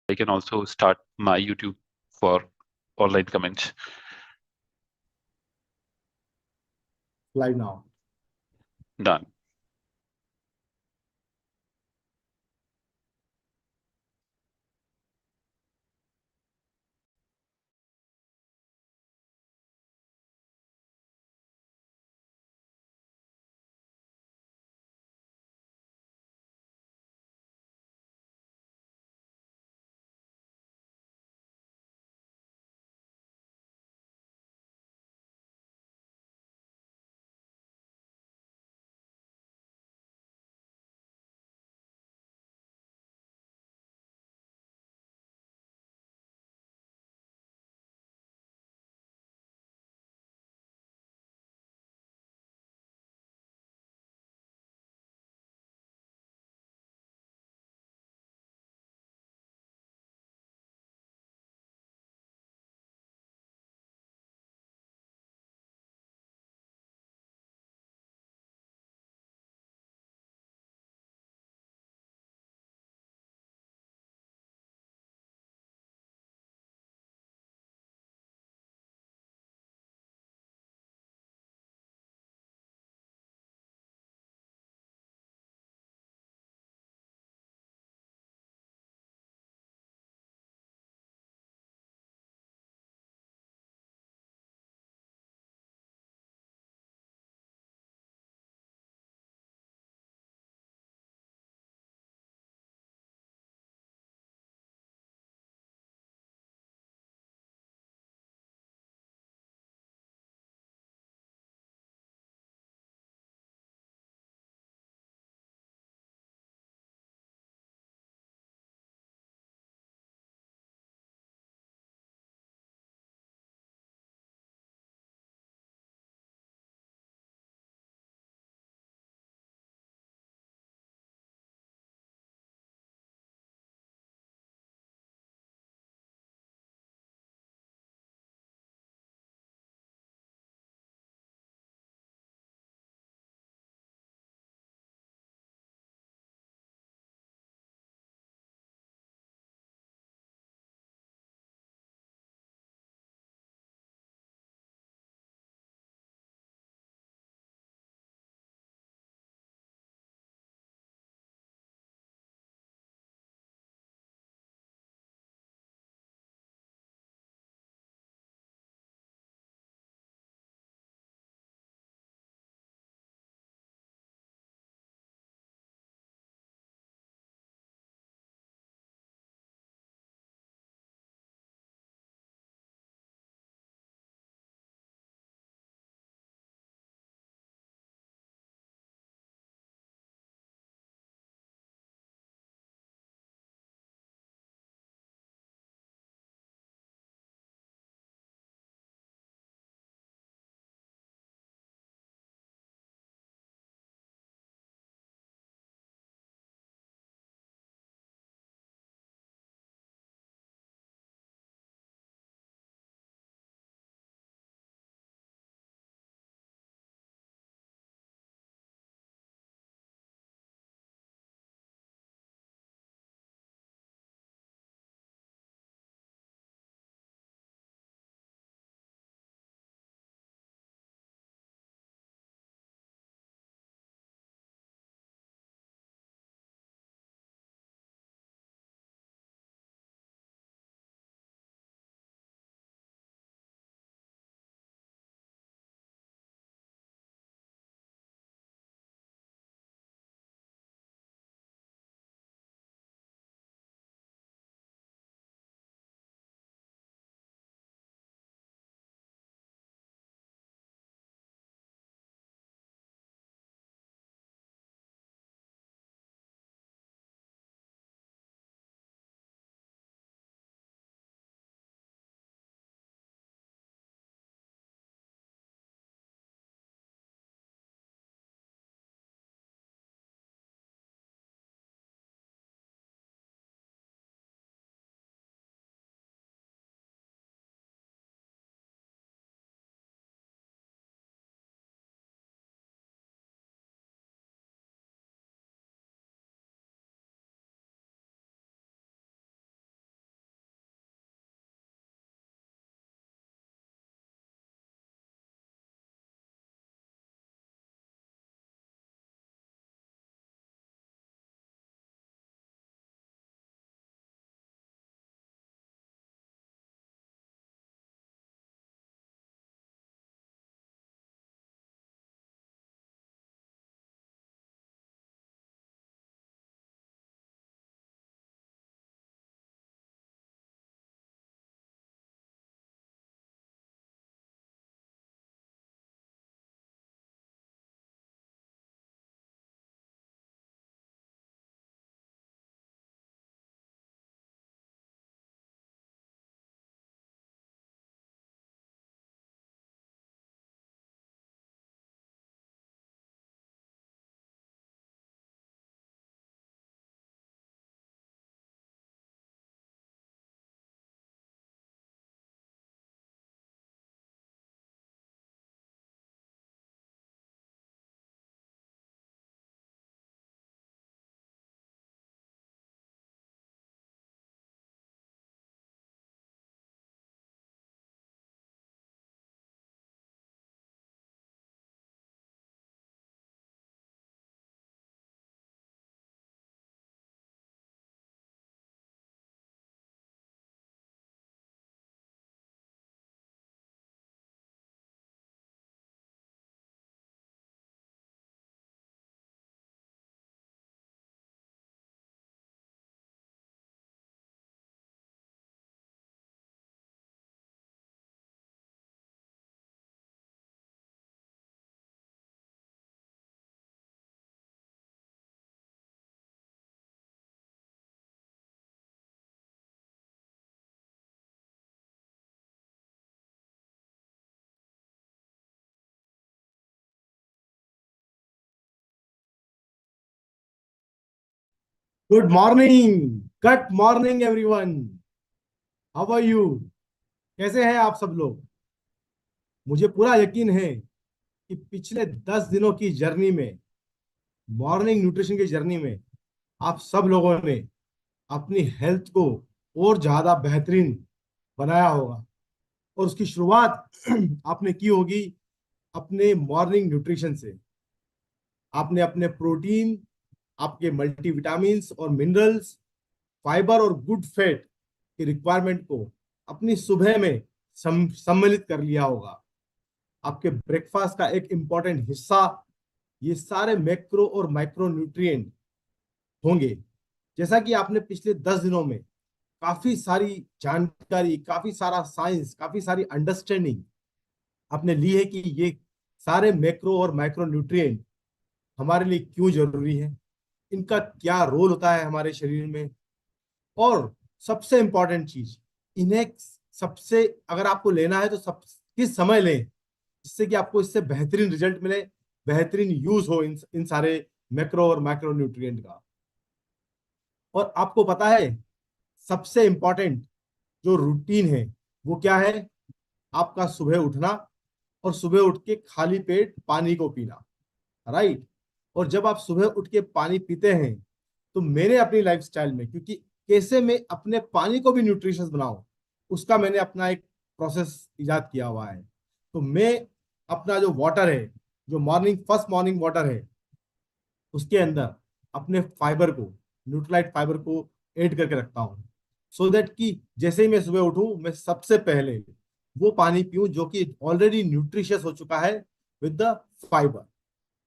I can also start my YouTube for online comments. Live now. Done. Good morning everyone. How are you? कैसे हैं आप सब लोग? मुझे पूरा यकीन है कि पिछले 10 दिनों की जर्नी में, मॉर्निंग न्यूट्रिशन की जर्नी में, आप सब लोगों ने अपनी हेल्थ को और ज्यादा बेहतरीन बनाया होगा। और उसकी शुरुआत आपने की होगी अपने मॉर्निंग न्यूट्रिशन से। आपने अपने प्रोटीन, आपके मल्टीविटामिन्स और मिनरल्स, फाइबर और गुड फैट की रिक्वायरमेंट को अपनी सुबह में सम्मिलित कर लिया होगा। आपके ब्रेकफास्ट का एक इंपॉर्टेंट हिस्सा ये सारे मैक्रो और माइक्रो न्यूट्रिएंट होंगे। जैसा कि आपने पिछले 10 दिनों में काफी सारी जानकारी, काफी सारा साइंस, काफी सारी अंडरस्टैंडिंग आपने ली है कि ये सारे मैक्रो और माइक्रो न्यूट्रिएंट हमारे लिए क्यों जरूरी है, इनका क्या रोल होता है हमारे शरीर में। और सबसे इंपॉर्टेंट चीज, इन्हें सबसे अगर आपको लेना है तो सब किस समय लें जिससे कि आपको इससे बेहतरीन रिजल्ट मिले, बेहतरीन यूज हो इन सारे मैक्रो और माइक्रो न्यूट्रिएंट का। और आपको पता है सबसे इंपॉर्टेंट जो रूटीन है वो क्या है? आपका सुबह उठना और सुबह उठ के खाली पेट पानी को पीना, राइट। और जब आप सुबह उठ के पानी पीते हैं तो मैंने अपनी लाइफस्टाइल में, क्योंकि कैसे मैं अपने पानी को भी न्यूट्रिशियस बनाऊं, उसका मैंने अपना एक प्रोसेस इजाद किया हुआ है। तो मैं अपना जो वाटर है, जो फर्स्ट मॉर्निंग वाटर है, उसके अंदर अपने फाइबर को, न्यूट्रलाइट फाइबर को ऐड करके रखता हूँ, सो दैट कि जैसे ही मैं सुबह उठूं मैं सबसे पहले वो पानी पीऊं जो कि ऑलरेडी न्यूट्रिशियस हो चुका है विद द फाइबर।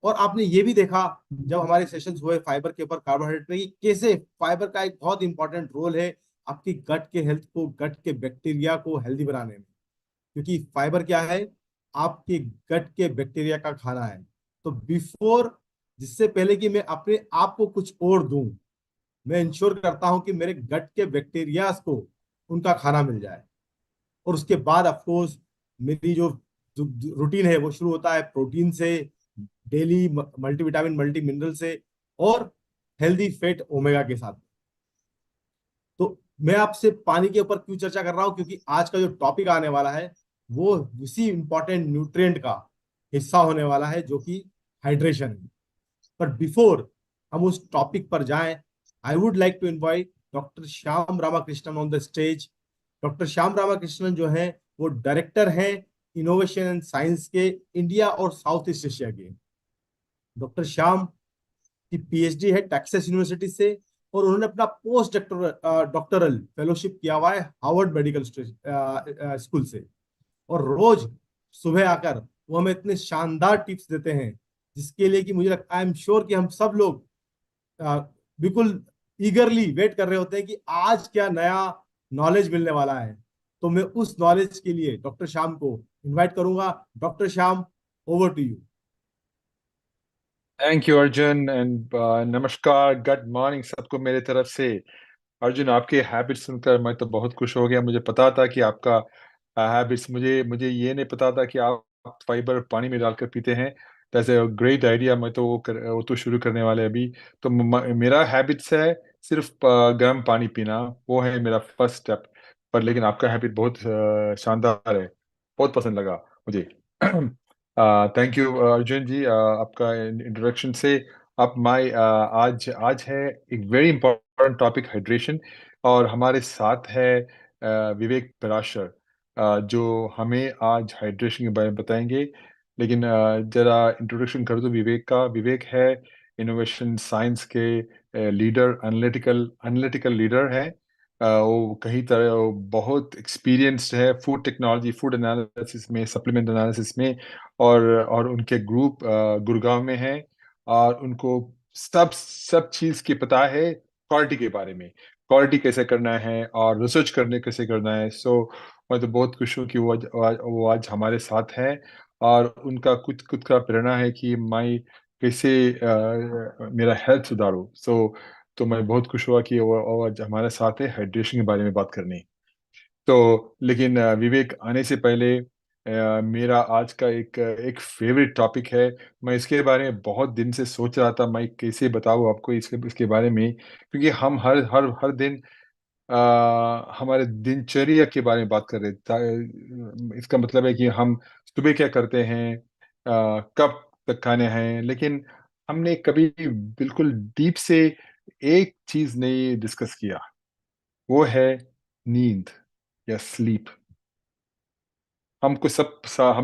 और आपने ये भी देखा जब हमारे सेशंस हुए फाइबर के ऊपर, कार्बोहाइड्रेट पे, कि कैसे फाइबर का एक बहुत इंपॉर्टेंट रोल है आपकी गट के हेल्थ को, गट के बैक्टीरिया को हेल्दी बनाने में। क्योंकि फाइबर क्या है? आपके गट के बैक्टीरिया का खाना है। तो बिफोर, जिससे पहले कि मैं अपने आप को कुछ और दूं, मैं इंश्योर करता हूं कि मेरे गट के बैक्टीरियाज को उनका खाना मिल जाए। और उसके बाद ऑफ कोर्स मेरी जो रूटीन है वो शुरू होता है प्रोटीन से, डेली मल्टीविटामिन मल्टी मिनरल से, और हेल्दी फैट ओमेगा के साथ। तो मैं आपसे पानी के ऊपर क्यों चर्चा कर रहा हूं? क्योंकि आज का जो टॉपिक आने वाला है वो उसी इंपॉर्टेंट न्यूट्रिएंट का हिस्सा होने वाला है जो कि हाइड्रेशन है। पर बिफोर हम उस टॉपिक पर जाएं, I would like to invite doctor Shyam Ramakrishnan on the stage. Doctor Shyam Ramakrishnan जो है वो डायरेक्टर हैं इनोवेशन एंड साइंस के इंडिया और साउथ ईस्ट एशिया के। डॉक्टर श्याम की पीएचडी है टेक्सास यूनिवर्सिटी से, और उन्होंने अपना पोस्ट डॉक्टरल फेलोशिप किया हुआ है हार्वर्ड मेडिकल स्कूल से। और रोज सुबह आकर वो हमें इतने शानदार टिप्स देते हैं जिसके लिए कि मुझे लगता है, आई एम श्योर कि हम सब लोग अ, बिल्कुल ईगरली वेट कर रहे होते हैं कि आज क्या नया नॉलेज मिलने वाला है। तो मैं उस नॉलेज के लिए डॉक्टर श्याम को इनवाइट करूंगा। Doctor Shyam, over to you. Thank you Arjun and नमस्कार, गुड मॉर्निंग सबको मेरे तरफ से। अर्जुन, आपके हैबिट्स सुनकर मैं तो बहुत खुश हो गया। मुझे पता था कि आपका हैबिट्स, मुझे मुझे ये नहीं पता था कि आप फाइबर पानी में डालकर पीते हैं। That's a great idea. मैं तो वो तो शुरू करने वाले अभी। तो मेरा हैबिट्स है सिर्फ गर्म पानी पीना, वो है मेरा फर्स्ट स्टेप। पर लेकिन आपका हैबिट बहुत शानदार है, बहुत पसंद लगा मुझे। थैंक यू अर्जुन जी, आपका इंट्रोडक्शन से। आप आज आज है एक वेरी इंपॉर्टेंट टॉपिक, हाइड्रेशन। और हमारे साथ है विवेक पराशर, जो हमें आज हाइड्रेशन के बारे में बताएंगे। लेकिन जरा इंट्रोडक्शन कर दो विवेक का। विवेक है इनोवेशन साइंस के लीडर, एनालिटिकल एनालिटिकल लीडर है। वो कहीं तरह वो बहुत एक्सपीरियंस्ड है फूड टेक्नोलॉजी, फूड एनालिसिस में, सप्लीमेंट एनालिसिस में। और उनके ग्रुप गुड़गांव में है। और उनको सब सब चीज की पता है, क्वालिटी के बारे में, क्वालिटी कैसे करना है और रिसर्च करने कैसे करना है। सो मैं तो बहुत खुश हूँ कि वो आज हमारे साथ है। और उनका कुछ खुद का प्रेरणा है कि मैं कैसे मेरा हेल्थ सुधारूं। तो मैं बहुत खुश हुआ कि वो आज हमारे साथ है हाइड्रेशन के बारे में बात करने। तो लेकिन विवेक आने से पहले मेरा आज का एक एक फेवरेट टॉपिक है। मैं इसके बारे में बहुत दिन से सोच रहा था, मैं कैसे बताऊँ आपको इसके बारे में, क्योंकि हम हर हर हर दिन हमारे दिनचर्या के बारे में बात कर रहे थे। इसका मतलब है कि हम सुबह क्या करते हैं, कब तक खाने हैं, लेकिन हमने कभी बिल्कुल डीप से एक चीज़ नहीं डिस्कस किया, वो है नींद या स्लीप। हम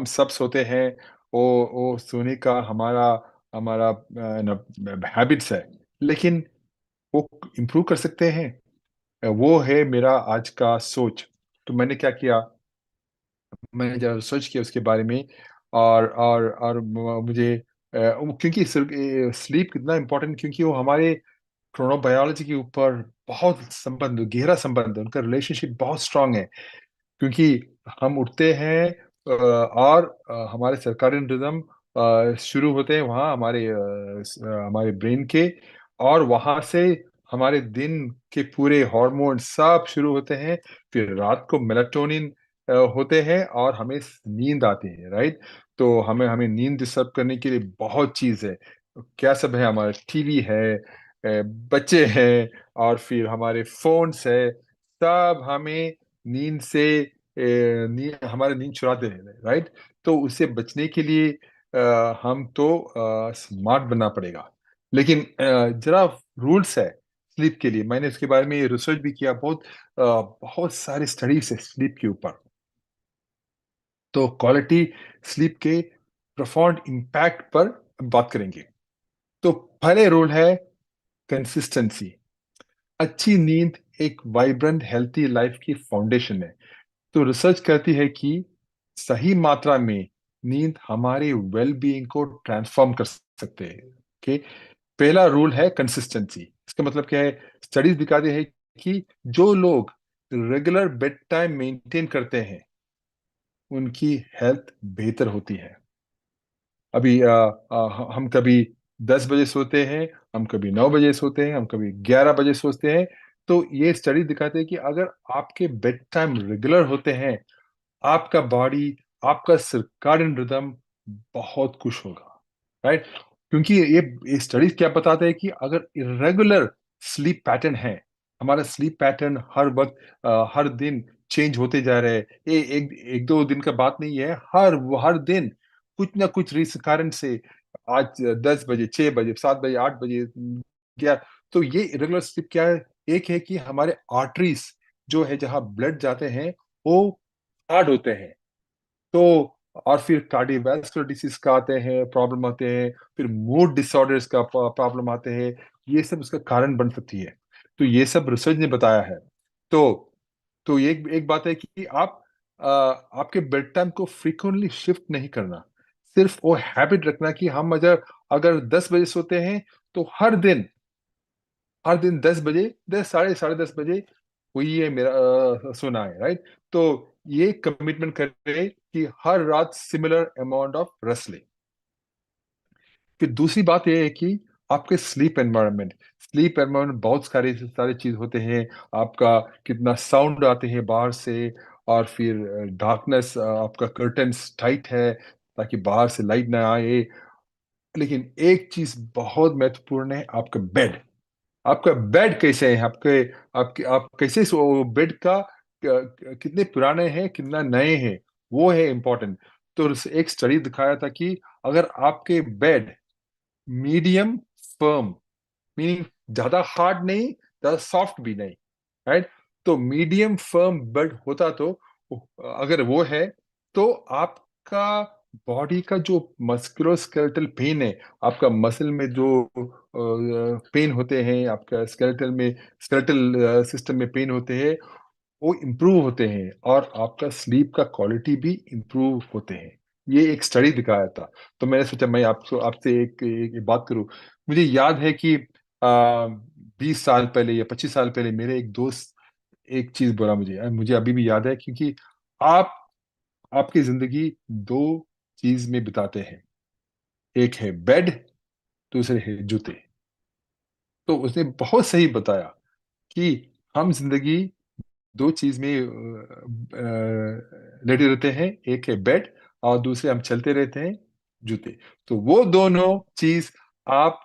सब सोते हैं, वो सोने का हमारा हमारा हैबिट्स है, लेकिन वो इम्प्रूव कर सकते हैं। वो है मेरा आज का सोच। तो मैंने क्या किया, मैंने जरा रिसर्च किया उसके बारे में, और मुझे क्योंकि स्लीप कितना इम्पोर्टेंट, क्योंकि वो हमारे क्रोनोबायोलॉजी के ऊपर बहुत संबंध, गहरा संबंध है, उनका रिलेशनशिप बहुत स्ट्रांग है। क्योंकि हम उठते हैं और हमारे सर्काडियन रिदम शुरू होते हैं वहाँ हमारे ब्रेन के, और वहाँ से हमारे दिन के पूरे हार्मोन सब शुरू होते हैं। फिर रात को मेलाटोनिन होते हैं और हमें नींद आती है, राइट। तो हमें हमें नींद डिस्टर्ब करने के लिए बहुत चीज़ है। क्या सब है, हमारा टीवी है, बच्चे हैं, और फिर हमारे फोन्स है, सब हमें नींद से हमारे नींद चुराते हैं, राइट। तो उससे बचने के लिए हम तो स्मार्ट बनना पड़ेगा। लेकिन जरा रूल्स है स्लीप के लिए, मैंने इसके बारे में रिसर्च भी किया, बहुत सारे स्टडीज है स्लीप के ऊपर। तो क्वालिटी स्लीप के प्रोफाउंड इम्पैक्ट पर बात करेंगे। तो पहले रूल है कंसिस्टेंसी। अच्छी नींद एक वाइब्रेंट हेल्थी लाइफ की फाउंडेशन है। तो रिसर्च कहती है कि सही मात्रा में नींद हमारे वेल बीइंग को ट्रांसफॉर्म कर सकते हैं। ओके, पहला रूल है कंसिस्टेंसी। इसका मतलब क्या है, स्टडीज दिखाते हैं कि जो लोग रेगुलर बेड टाइम मेंटेन करते हैं, उनकी हेल्थ बेहतर होती है। अभी हम कभी 10 बजे सोते हैं, हम कभी 9 बजे सोते हैं, हम कभी 11 बजे सोते हैं। तो ये स्टडी दिखाते हैं कि अगर आपके बेड टाइम रेगुलर होते हैं, आपका बॉडी, आपका सर्काडियन रिदम बहुत खुश होगा, राइट। क्योंकि ये स्टडीज क्या बताते हैं कि अगर इरेगुलर स्लीप पैटर्न है, हमारा स्लीप पैटर्न हर वक्त हर दिन चेंज होते जा रहे हैं, ये एक एक दो दिन का बात नहीं है, हर दिन कुछ ना कुछ रीजन कारण से, आज 10 बजे, 6 बजे, 7 बजे, 8 बजे क्या, तो ये इरेगुलर स्लीप क्या है, एक है कि हमारे आर्टरीज जो है, जहाँ ब्लड जाते हैं, वो हार्ड होते हैं। तो और फिर कार्डियोवैस्कुलर डिसीज का आते हैं, प्रॉब्लम आते हैं, फिर मूड डिसऑर्डर्स का प्रॉब्लम आते हैं। ये सब उसका कारण बन सकती है। तो ये सब रिसर्च ने बताया है। तो तो ये एक बात है कि आपके बेड टाइम को फ्रीक्वेंटली शिफ्ट नहीं करना, सिर्फ वो हैबिट रखना कि हम अगर अगर 10 बजे सोते हैं, तो हर दिन 10 बजे, 10, साढ़े 10 बजे वही है मेरा सोना है, राइट। तो ये कमिटमेंट करें कि हर रात सिमिलर अमाउंट ऑफ रेस्ट ले। फिर दूसरी बात ये है कि आपके स्लीप एनवायरनमेंट बहुत सारे सारे चीज होते हैं। आपका कितना साउंड आते हैं बाहर से, और फिर डार्कनेस, आपका कर्टन्स टाइट है ताकि बाहर से लाइट ना आए। लेकिन एक चीज बहुत महत्वपूर्ण है, आपका बेड कैसे है, आपके आपके आप कैसे सो, बेड का कितने पुराने हैं, कितना नए हैं, वो है इम्पोर्टेंट। तो एक स्टडी दिखाया था कि अगर आपके बेड मीडियम फर्म, मीनिंग ज्यादा हार्ड नहीं, ज्यादा सॉफ्ट भी नहीं, राइट। तो मीडियम फर्म बेड होता, तो अगर वो है, तो आपका बॉडी का जो मस्कुलोस्केलेटल पेन है, आपका मसल में जो पेन होते हैं, आपका स्केलेटल सिस्टम में पेन होते हैं, वो इम्प्रूव होते हैं, और आपका स्लीप का क्वालिटी भी इम्प्रूव होते हैं। ये एक स्टडी दिखाया था। तो मैंने सोचा मैं आपसे एक बात करूं। मुझे याद है कि 20 साल पहले या 25 साल पहले मेरे एक दोस्त एक चीज बोला मुझे, मुझे अभी भी याद है, क्योंकि आप आपकी जिंदगी दो चीज में बिताते हैं, एक है बेड, दूसरे है जूते। तो उसने बहुत सही बताया कि हम जिंदगी दो चीज में लेटे रहते हैं, एक है बेड और दूसरे हम चलते रहते हैं, जूते। तो वो दोनों चीज आप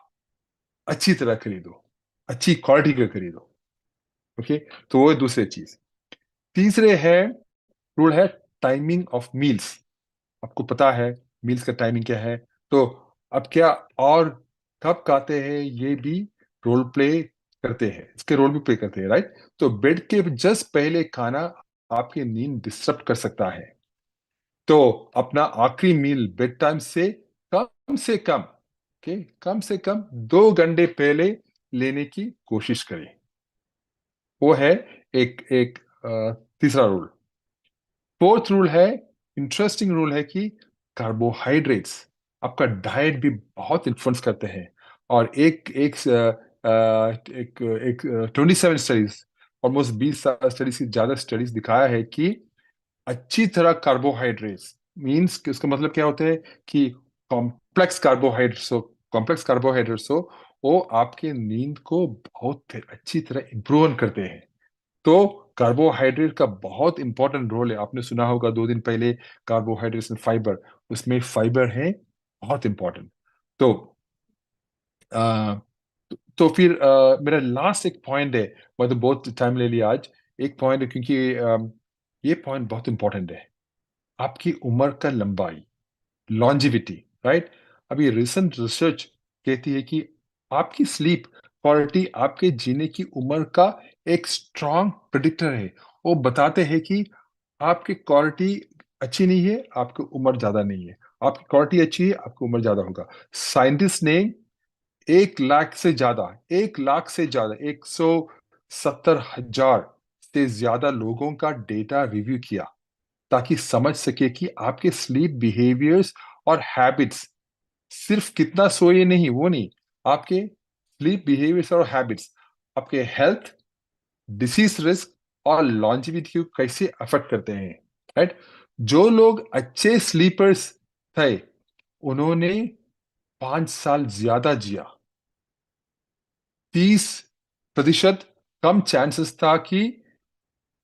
अच्छी तरह खरीदो, अच्छी क्वालिटी का खरीदो। ओके, तो वो है दूसरी चीज। तीसरे है रूल है टाइमिंग ऑफ मील्स। आपको पता है मील्स का टाइमिंग क्या है, तो अब क्या और कब खाते हैं ये भी रोल प्ले करते हैं, इसके रोल भी प्ले करते हैं, राइट। तो बेड के जस्ट पहले खाना आपकी नींद डिस्टर्ब कर सकता है। तो अपना आखिरी मील बेड टाइम से कम, ओके, कम से कम 2 घंटे पहले लेने की कोशिश करें। वो है एक एक तीसरा रूल। फोर्थ रूल है, इंटरेस्टिंग रूल है कि कार्बोहाइड्रेट्स आपका डाइट भी बहुत इन्फ्लुएंस करते हैं। और एक एक एक एक 27 स्टडीज, ऑलमोस्ट 20 स्टडीज की ज्यादा स्टडीज दिखाया है कि अच्छी तरह कार्बोहाइड्रेट्स मींस कि उसका मतलब क्या होता है कि कॉम्प्लेक्स कार्बोहाइड्रेट्स हो वो आपके नींद को बहुत अच्छी तरह इम्प्रूव करते हैं। तो कार्बोहाइड्रेट का बहुत इंपॉर्टेंट रोल है। आपने सुना होगा 2 दिन पहले कार्बोहाइड्रेट्स एंड फाइबर, उसमें फाइबर है बहुत इंपॉर्टेंट। तो आ, फिर मेरा लास्ट एक पॉइंट है, मैं तो बहुत टाइम ले लिया आज। एक पॉइंट है क्योंकि ये पॉइंट बहुत इंपॉर्टेंट है, आपकी उम्र का लंबाई, लॉन्जिविटी, राइट। अभी रिसेंट रिसर्च कहती है कि आपकी स्लीप क्वालिटी आपके जीने की उम्र का एक स्ट्रॉन्ग प्रिडिक्टर है। वो बताते हैं कि आपकी क्वालिटी अच्छी नहीं है, आपकी उम्र ज्यादा नहीं है। आपकी क्वालिटी अच्छी है, आपकी उम्र ज्यादा होगा। साइंटिस्ट ने 1 लाख से ज्यादा, 1 लाख से ज्यादा, 170,000 से ज्यादा लोगों का डेटा रिव्यू किया ताकि समझ सके कि आपके स्लीप बिहेवियर्स और हैबिट्स, सिर्फ कितना सोए नहीं वो नहीं, आपके स्लीप बिहेवियर्स और हैबिट्स आपके हेल्थ, डिसीज रिस्क और लॉन्जिविटी को कैसे अफेक्ट करते हैं, राइट। जो लोग अच्छे स्लीपर्स थे उन्होंने 5 साल ज्यादा जिया। 30% कम चांसेस था कि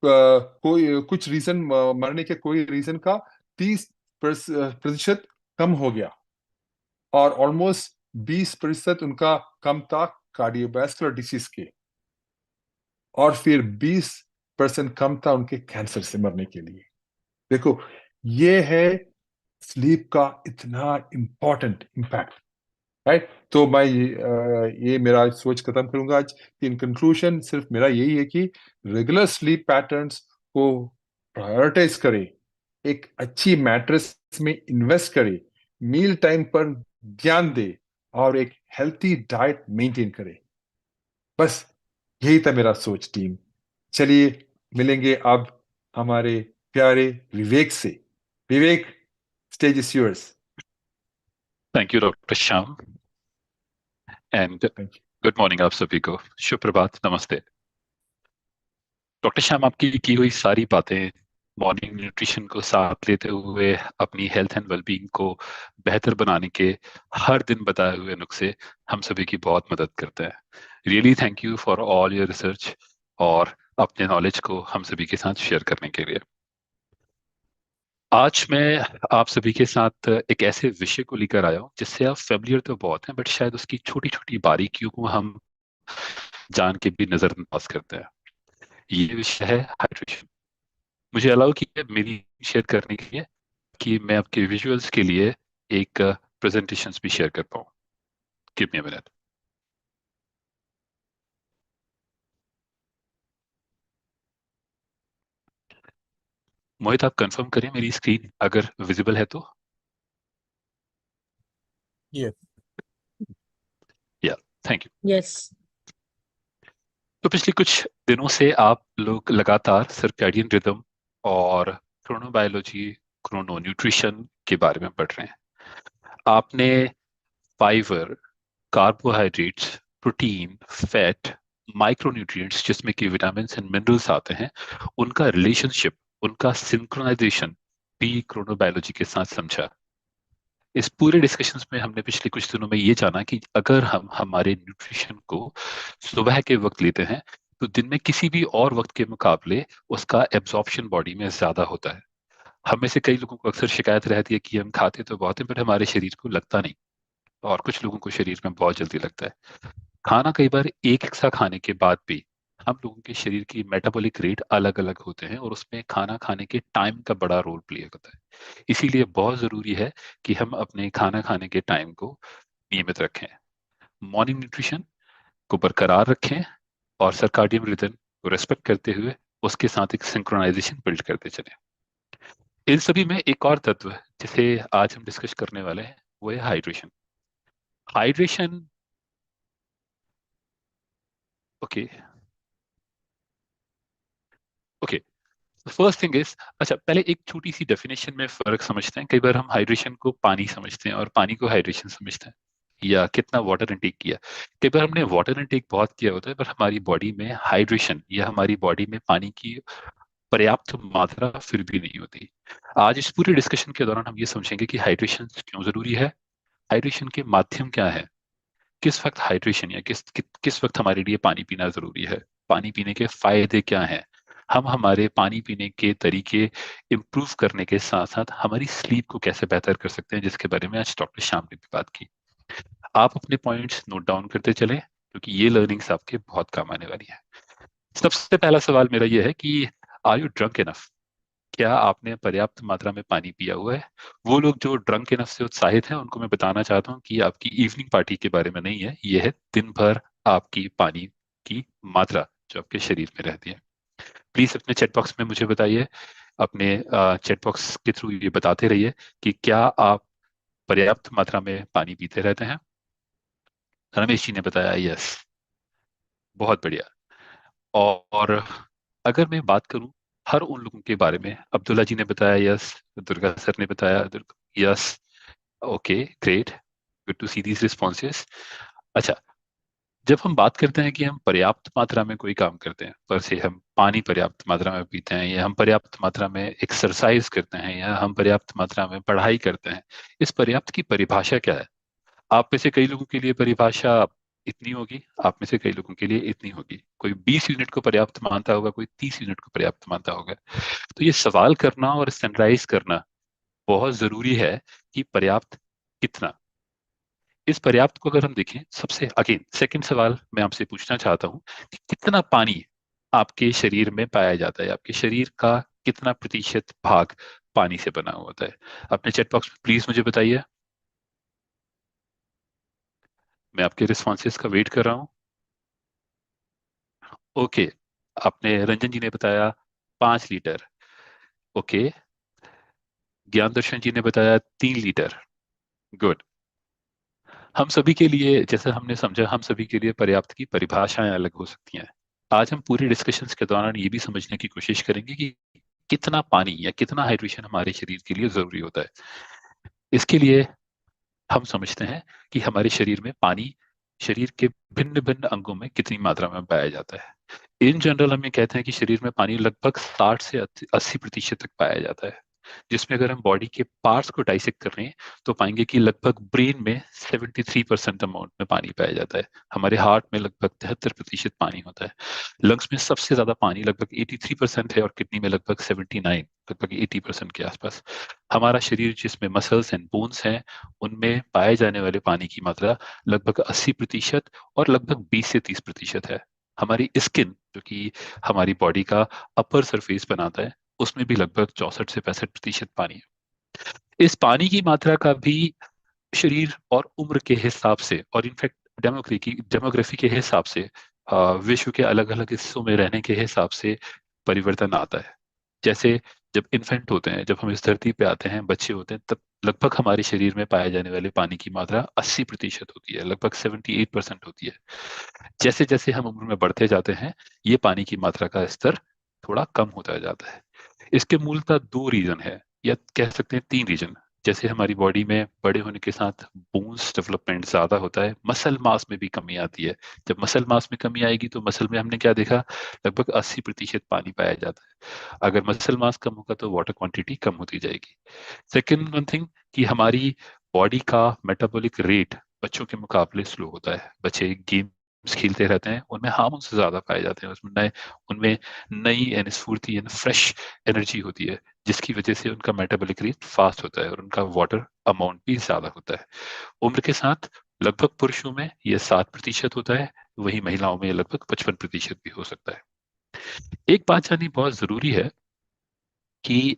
कोई कुछ रीजन, मरने के कोई रीजन का 30% कम हो गया। और ऑलमोस्ट 20% उनका कम था कार्डियोवैस्कुलर डिसीज के। और फिर 20% कम था उनके कैंसर से मरने के लिए। देखो, ये है स्लीप का इतना इंपॉर्टेंट इम्पैक्ट, राइट। तो मैं ये मेरा सोच खत्म करूंगा आज। इन कंक्लूजन सिर्फ मेरा यही है कि रेगुलर स्लीप पैटर्न्स को प्रायोरिटाइज करें, एक अच्छी मैट्रेस में इन्वेस्ट करें, मील टाइम पर ध्यान दे और एक हेल्थी डाइट मेंटेन करें। बस यही था मेरा सोच टीम। चलिए मिलेंगे अब हमारे प्यारे विवेक से। Vivek, stage is yours. Thank you doctor Shyam and thank you. Good morning आप सभी को। शुभ प्रभात, नमस्ते। डॉक्टर श्याम, आपकी की हुई सारी बातें मॉर्निंग न्यूट्रिशन को साथ लेते हुए अपनी हेल्थ एंड वेलबींग को बेहतर बनाने के हर दिन बताए हुए नुस्खे हम सभी की बहुत मदद करते हैं। Really thank you for all your research और अपने नॉलेज को हम सभी के साथ शेयर करने के लिए। आज मैं आप सभी के साथ एक ऐसे विषय को लेकर आया हूं जिससे आप फेमिलियर तो बहुत हैं, बट शायद उसकी छोटी छोटी बारीकियों को हम जान के भी नजरअंदाज करते हैं। ये विषय है हाइड्रेशन। मुझे अलाउ कीजिए मेरी शेयर करने के लिए कि मैं आपके विजुअल्स के लिए एक प्रेजेंटेशंस भी शेयर कर पाऊँ। Give me a minute. मोहित, आप कंफर्म करें मेरी स्क्रीन अगर विजिबल है तो। Yes. या, थैंक यू। यस। तो पिछले कुछ दिनों से आप लोग लगातार सर्कैडियन रिदम और क्रोनोबायोलॉजी, क्रोनो न्यूट्रिशन के बारे में पढ़ रहे हैं। आपने fibre, carbohydrates, protein, fat, micronutrients जिसमें कि विटामिन एंड मिनरल्स आते हैं, उनका रिलेशनशिप, उनका सिंक्रोनाइजेशन भी क्रोनोबायोलॉजी के साथ समझा। इस पूरे डिस्कशंस में हमने पिछले कुछ दिनों में ये जाना कि अगर हम हमारे न्यूट्रिशन को सुबह के वक्त लेते हैं तो दिन में किसी भी और वक्त के मुकाबले उसका एब्जॉर्प्शन बॉडी में ज्यादा होता है। हम में से कई लोगों को अक्सर शिकायत रहती है कि हम खाते तो बहुत है पर हमारे शरीर को लगता नहीं, और कुछ लोगों को शरीर में बहुत जल्दी लगता है। खाना कई बार एक सा खाने के बाद भी हम लोगों के शरीर की मेटाबॉलिक रेट अलग अलग होते हैं, और उसमें खाना खाने के टाइम का बड़ा रोल प्ले होता है। इसीलिए बहुत जरूरी है कि हम अपने खाना खाने के टाइम को नियमित रखें, मॉर्निंग न्यूट्रिशन को बरकरार रखें, और सर्काडियन रिदम को रेस्पेक्ट करते हुए उसके साथ एक सिंक्रोनाइजेशन बिल्ड करते चलें। इन सभी में एक और तत्व जिसे आज हम डिस्कस करने वाले हैं वो है hydration. Hydration, okay okay, first thing is, अच्छा पहले एक छोटी सी डेफिनेशन में फर्क समझते हैं। कई बार हम हाइड्रेशन को पानी समझते हैं और पानी को हाइड्रेशन समझते हैं, या कितना वाटर इनटेक किया। कई बार हमने वाटर इनटेक बहुत किया होता है पर हमारी बॉडी में हाइड्रेशन या हमारी बॉडी में पानी की पर्याप्त मात्रा फिर भी नहीं होती। आज इस पूरे डिस्कशन के दौरान हम ये समझेंगे कि हाइड्रेशन क्यों जरूरी है, हाइड्रेशन के माध्यम क्या है, किस वक्त हाइड्रेशन या किस वक्त हमारे लिए पानी पीना जरूरी है, पानी पीने के फायदे क्या हैं, हम हमारे पानी पीने के तरीके इम्प्रूव करने के साथ साथ हमारी स्लीप को कैसे बेहतर कर सकते हैं, जिसके बारे में आज डॉक्टर श्याम ने भी बात की। आप अपने पॉइंट्स नोट डाउन करते चलें क्योंकि ये लर्निंग्स आपके बहुत काम आने वाली है। सबसे पहला सवाल मेरा ये है कि आर यू ड्रंक इनफ? क्या आपने पर्याप्त मात्रा में पानी पिया हुआ है? वो लोग जो ड्रंक इनफ से उत्साहित हैं उनको मैं बताना चाहता हूँ कि आपकी इवनिंग पार्टी के बारे में नहीं है, ये है दिन भर आपकी पानी की मात्रा जो आपके शरीर में रहती है। प्लीज अपने चैट बॉक्स में मुझे बताइए, अपने चैट बॉक्स के थ्रू ये बताते रहिए कि क्या आप पर्याप्त मात्रा में पानी पीते रहते हैं। रमेश जी ने बताया यस, बहुत बढ़िया। और अगर मैं बात करूं हर उन लोगों के बारे में, अब्दुल्ला जी ने बताया यस, दुर्गा सर ने बताया yes, okay great, good to see these responses. अच्छा, जब हम बात करते हैं कि हम पर्याप्त मात्रा में कोई काम करते हैं, पर से हम पानी पर्याप्त मात्रा में पीते हैं, या हम पर्याप्त मात्रा में एक्सरसाइज करते हैं, या हम पर्याप्त मात्रा में पढ़ाई करते हैं, इस पर्याप्त की परिभाषा क्या है? आप में से कई लोगों के लिए परिभाषा इतनी होगी, आप में से कई लोगों के लिए इतनी होगी। कोई 20 यूनिट को पर्याप्त मानता होगा, कोई 30 यूनिट को पर्याप्त मानता होगा। तो ये सवाल करना और स्टैंडर्डाइज करना बहुत जरूरी है कि पर्याप्त कितना। इस पर्याप्त को अगर हम देखें, सबसे अगेन सेकंड सवाल मैं आपसे पूछना चाहता हूं कि कितना पानी आपके शरीर में पाया जाता है, आपके शरीर का कितना प्रतिशत भाग पानी से बना हुआ होता है? अपने चैट बॉक्स में प्लीज मुझे बताइए, मैं आपके रिस्पॉन्सेज का वेट कर रहा हूँ। ओके, आपने रंजन जी ने बताया 5 लीटर, ओके, ज्ञान दर्शन जी ने बताया 3 लीटर, गुड। हम सभी के लिए, जैसे हमने समझा, हम सभी के लिए पर्याप्त की परिभाषाएं अलग हो सकती हैं। आज हम पूरी डिस्कशंस के दौरान ये भी समझने की कोशिश करेंगे कि कितना पानी या कितना हाइड्रेशन हमारे शरीर के लिए जरूरी होता है। इसके लिए हम समझते हैं कि हमारे शरीर में पानी शरीर के भिन्न भिन्न अंगों में कितनी मात्रा में पाया जाता है। इन जनरल हम ये कहते हैं कि शरीर में पानी लगभग 60 से 80% तक पाया जाता है, जिसमें अगर हम बॉडी के पार्ट्स को डाइसेक्ट कर रहे हैं तो पाएंगे कि लगभग ब्रेन में 73% अमाउंट में पानी पाया जाता है, हमारे हार्ट में लगभग 73% पानी होता है, लंग्स में सबसे ज्यादा पानी लगभग 83% है, और किडनी में लगभग 79, लगभग 80% के आसपास। हमारा शरीर जिसमें मसल्स एंड बोन्स हैं उनमें पाए जाने वाले पानी की मात्रा लगभग 80% और लगभग 20 से 30% है। हमारी स्किन जो कि हमारी बॉडी का अपर सरफेस बनाता है उसमें भी लगभग 64 से 65% पानी है। इस पानी की मात्रा का भी शरीर और उम्र के हिसाब से, और इनफैक्ट डेमोग्राफी के हिसाब से, विश्व के अलग अलग हिस्सों में रहने के हिसाब से परिवर्तन आता है। जैसे जब इन्फेंट होते हैं, जब हम इस धरती पे आते हैं, बच्चे होते हैं, तब लगभग हमारे शरीर में पाए जाने वाले पानी की मात्रा 80% होती है, लगभग 78% होती है। जैसे जैसे हम उम्र में बढ़ते जाते हैं ये पानी की मात्रा का स्तर थोड़ा कम होता जाता है। इसके मूलतः 2 रीजन है, या कह सकते हैं 3 रीजन। जैसे हमारी बॉडी में बड़े होने के साथ बोन्स डेवलपमेंट ज्यादा होता है, मसल मास में भी कमी आती है। जब मसल मास में कमी आएगी तो मसल में हमने क्या देखा, लगभग 80% पानी पाया जाता है। अगर मसल मास कम होगा तो वाटर क्वांटिटी कम होती जाएगी। सेकेंड वन थिंग कि हमारी बॉडी का मेटाबॉलिक रेट बच्चों के मुकाबले स्लो होता है। बच्चे गेम खेलते रहते हैं उनमें हार्मोन्स ज्यादा पाए जाते हैं, उनमें नई एंड स्फूर्ति एंड फ्रेश एनर्जी होती है, जिसकी वजह से उनका मेटाबॉलिक रेट फास्ट होता है और उनका वाटर अमाउंट भी ज्यादा होता है। उम्र के साथ लगभग पुरुषों में यह 7% होता है, वही महिलाओं में लगभग 55% भी हो सकता है। एक बात जाननी बहुत जरूरी है कि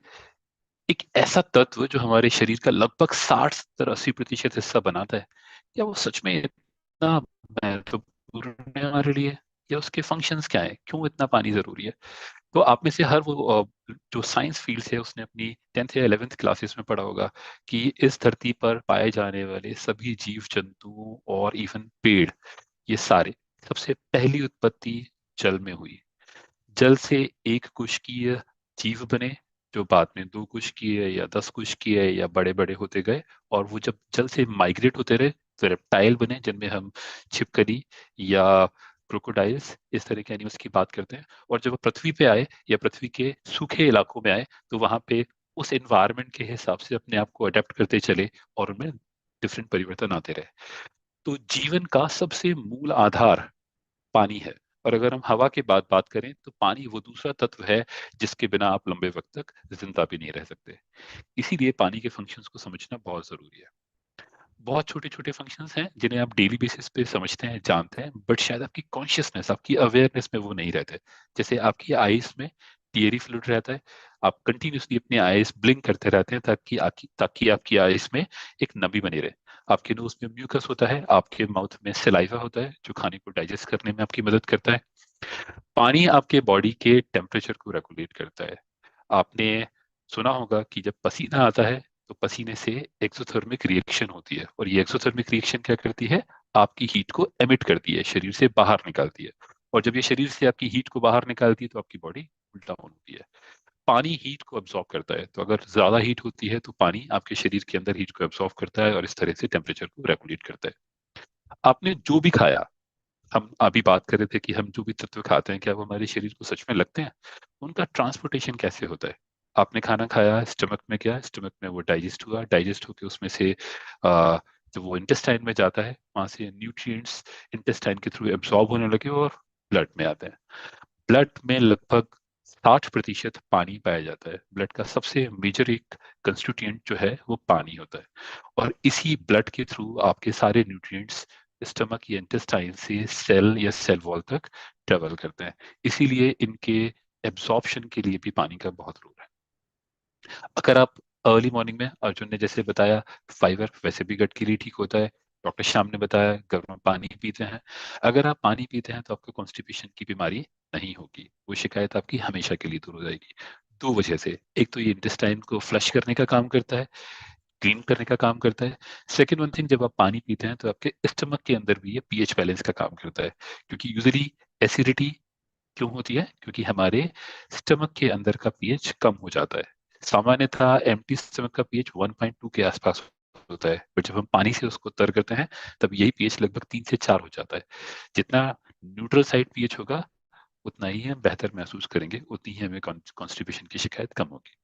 एक ऐसा तत्व जो हमारे शरीर का लगभग 60-70-80% हिस्सा बनाता है, क्या वो सच में इतना महत्वपूर्ण है हमारे लिए, या उसके फंक्शंस क्या है, क्यों इतना पानी जरूरी है? तो आप में से हर वो जो साइंस फील्ड है उसने अपनी 10th या 11th क्लासेस में पढ़ा होगा कि इस धरती पर पाए जाने वाले सभी जीव जंतुओं और इवन पेड़, ये सारे सबसे पहली उत्पत्ति जल में हुई। जल से एक कुशकीय जीव बने, जो बाद में 2 कुशकीय या 10 कुशकीय या बड़े बड़े होते गए, और वो जब जल से माइग्रेट होते रहे तो रेप्टाइल बने, जिनमें हम छिपकली या क्रोकोडाइल्स इस तरह के एनिमल्स की बात करते हैं। और जब वो पृथ्वी पे आए या पृथ्वी के सूखे इलाकों में आए, तो वहां पे उस एनवायरनमेंट के हिसाब से अपने आप को अडेप्ट करते चले और उनमें डिफरेंट परिवर्तन आते रहे। तो जीवन का सबसे मूल आधार पानी है। और अगर हम हवा की बात करें तो पानी वो दूसरा तत्व है जिसके बिना आप लंबे वक्त तक जिंदा भी नहीं रह सकते। इसीलिए पानी के फंक्शंस को समझना बहुत जरूरी है। बहुत छोटे छोटे फंक्शंस हैं जिन्हें आप डेली बेसिस पे समझते हैं, जानते हैं, बट शायद आपकी कॉन्शियसनेस, आपकी अवेयरनेस में वो नहीं रहते। जैसे आपकी आईज में टीयरी फ्लूइड रहता है, आप कंटिन्यूसली अपनी आईज ब्लिंक करते रहते हैं ताकि आपकी आईज में एक नमी बनी रहे। आपके नोज में म्यूकस होता है, आपके माउथ में सलाइवा होता है जो खाने को डाइजेस्ट करने में आपकी मदद करता है। पानी आपके बॉडी के टेम्परेचर को रेगुलेट करता है। आपने सुना होगा कि जब पसीना आता है तो पसीने से एक्सोथर्मिक रिएक्शन होती है, और ये एक्सोथर्मिक रिएक्शन क्या करती है, आपकी हीट को एमिट करती है, शरीर से बाहर निकालती है। और जब ये शरीर से आपकी हीट को बाहर निकालती है तो आपकी बॉडी कूल डाउन होती है। पानी हीट को अब्सॉर्ब करता है, तो अगर ज्यादा हीट होती है तो पानी आपके शरीर के अंदर हीट को अब्सॉर्ब करता है और इस तरह से टेम्परेचर को रेगुलेट करता है। आपने जो भी खाया, हम अभी बात कर रहे थे कि हम जो भी तत्व खाते हैं क्या वो हमारे शरीर को सच में लगते हैं, उनका ट्रांसपोर्टेशन कैसे होता है? आपने खाना खाया, स्टमक में गया, स्टमक में वो डाइजेस्ट हुआ, डाइजेस्ट होकर उसमें से जब वो इंटेस्टाइन में जाता है, वहां से न्यूट्रिएंट्स इंटेस्टाइन के थ्रू एब्सॉर्ब होने लगे और ब्लड में आते हैं। ब्लड में लगभग 60% पानी पाया जाता है। ब्लड का सबसे मेजर एक कंस्टिट्यूएंट जो है वो पानी होता है, और इसी ब्लड के थ्रू आपके सारे न्यूट्रिएंट्स स्टमक या इंटेस्टाइन से सेल या सेल वॉल तक ट्रेवल करते हैं। इसीलिए इनके एब्जॉर्प्शन के लिए भी पानी का बहुत रोल है। अगर आप अर्ली मॉर्निंग में, अर्जुन ने जैसे बताया, फाइबर वैसे भी गट के लिए ठीक होता है, डॉक्टर श्याम ने बताया गर्म पानी पीते हैं, अगर आप पानी पीते हैं तो आपको कॉन्स्टिपेशन की बीमारी नहीं होगी, वो शिकायत आपकी हमेशा के लिए दूर हो जाएगी। 2 वजह से, एक तो ये इंटेस्टाइन को फ्लश करने का काम करता है, क्लीन करने का काम करता है। सेकेंड वन थिंग, जब आप पानी पीते हैं तो आपके स्टमक के अंदर भी ये पीएच बैलेंस का काम करता है, क्योंकि यूजली एसिडिटी क्यों होती है, क्योंकि हमारे स्टमक के अंदर का पीएच कम हो जाता है। सामान्यतः एम्प्टी स्टमक का पीएच 1.2 के आसपास होता है, बट जब हम पानी से उसको तर करते हैं तब यही पीएच लगभग 3 से 4 हो जाता है। जितना न्यूट्रल साइड पीएच होगा उतना ही हम बेहतर महसूस करेंगे, उतनी ही हमें कॉन्स्टिपेशन की शिकायत कम होगी।